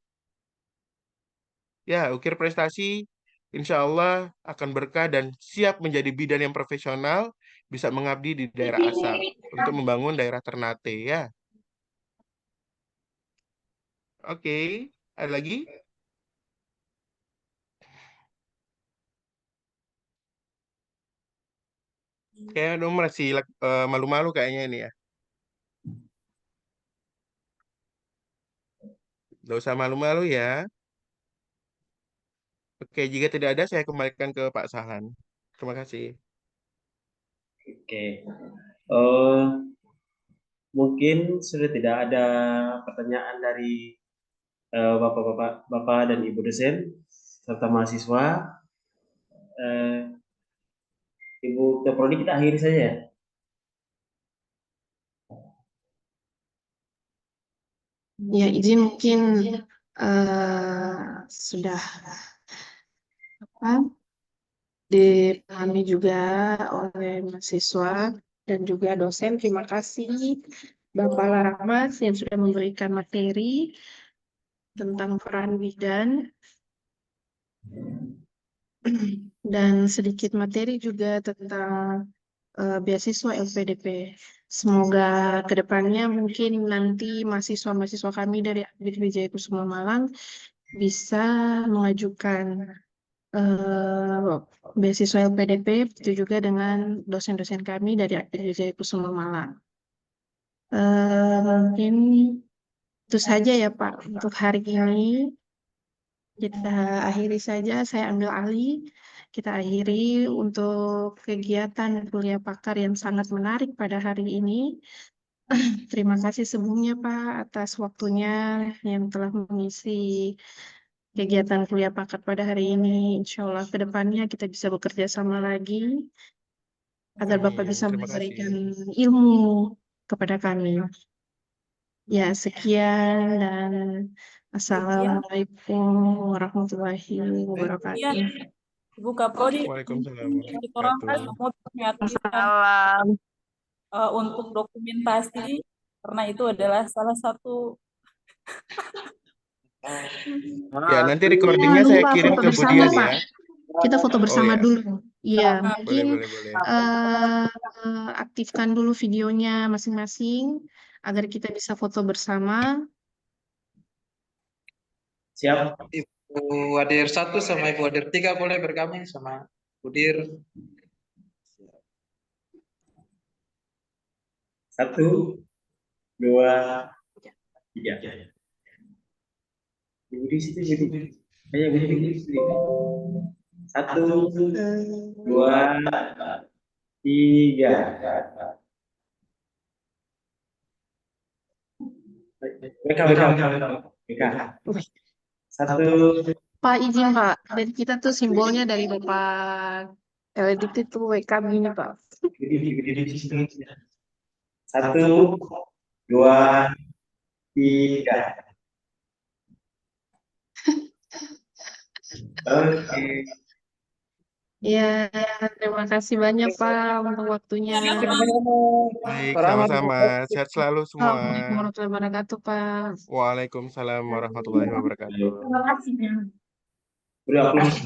Ya, ukir prestasi, insya Allah akan berkah dan siap menjadi bidan yang profesional, bisa mengabdi di daerah asal untuk membangun daerah Ternate ya. Oke, ada lagi? Kayak dong masih malu-malu kayaknya ini ya. Nggak usah malu-malu ya. Oke, jika tidak ada saya kembalikan ke Pak Sahlan. Terima kasih. Oke. Mungkin sudah tidak ada pertanyaan dari Bapak dan Ibu dosen serta mahasiswa. Ibu Keprodi, kita akhiri saja ya. Ya, izin mungkin sudah dipahami juga oleh mahasiswa dan juga dosen. Terima kasih Bapak Larahmat yang sudah memberikan materi tentang peran bidan dan sedikit materi juga tentang beasiswa LPDP. Semoga kedepannya mungkin nanti mahasiswa-mahasiswa kami dari Akbit Wijaya Kusuma Malang bisa mengajukan beasiswa LPDP, begitu juga dengan dosen-dosen kami dari Akbit Wijaya Kusuma Malang. Mungkin itu saja ya Pak untuk hari ini. Kita akhiri saja, saya ambil alih. Kita akhiri untuk kegiatan kuliah pakar yang sangat menarik pada hari ini. Terima kasih sebelumnya Pak atas waktunya yang telah mengisi kegiatan kuliah pakar pada hari ini. Insya Allah ke depannya kita bisa bekerja sama lagi agar Bapak Amin. bisa Terima kasih. memberikan ilmu kepada kami. Ya, sekian dan Assalamualaikum warahmatullahi wabarakatuh. Ibu Kaprodi, Waalaikumsalam bagi orang warahmatullahi mau meyakinkan untuk dokumentasi karena itu adalah salah satu Ya, nanti Ya, recordingnya saya lupa kirim foto ke bersama Budian Pak. ya. Kita foto Oh bersama ya, dulu. Iya, boleh, mungkin boleh, boleh. aktifkan dulu videonya masing-masing agar kita bisa foto bersama. Siap. Ibu Wadir 1 sama Ibu Wadir 3 boleh bergabung sama Budir. 1, 2, 3. Ibu di situ jadi. Ayo Ibu di sini. 1, 2, 3. Mereka. 1. Pak izin Pak, dari kita tuh simbolnya dari Bapak LDT itu WK begini Pak. 1, 2, 3. Oke. Ya, terima kasih banyak Pak untuk waktunya. Baik, sama-sama. Sehat selalu semua. Assalamualaikum warahmatullahi wabarakatuh Pak. Waalaikumsalam warahmatullahi wabarakatuh. Terima kasih. Beri aplaus.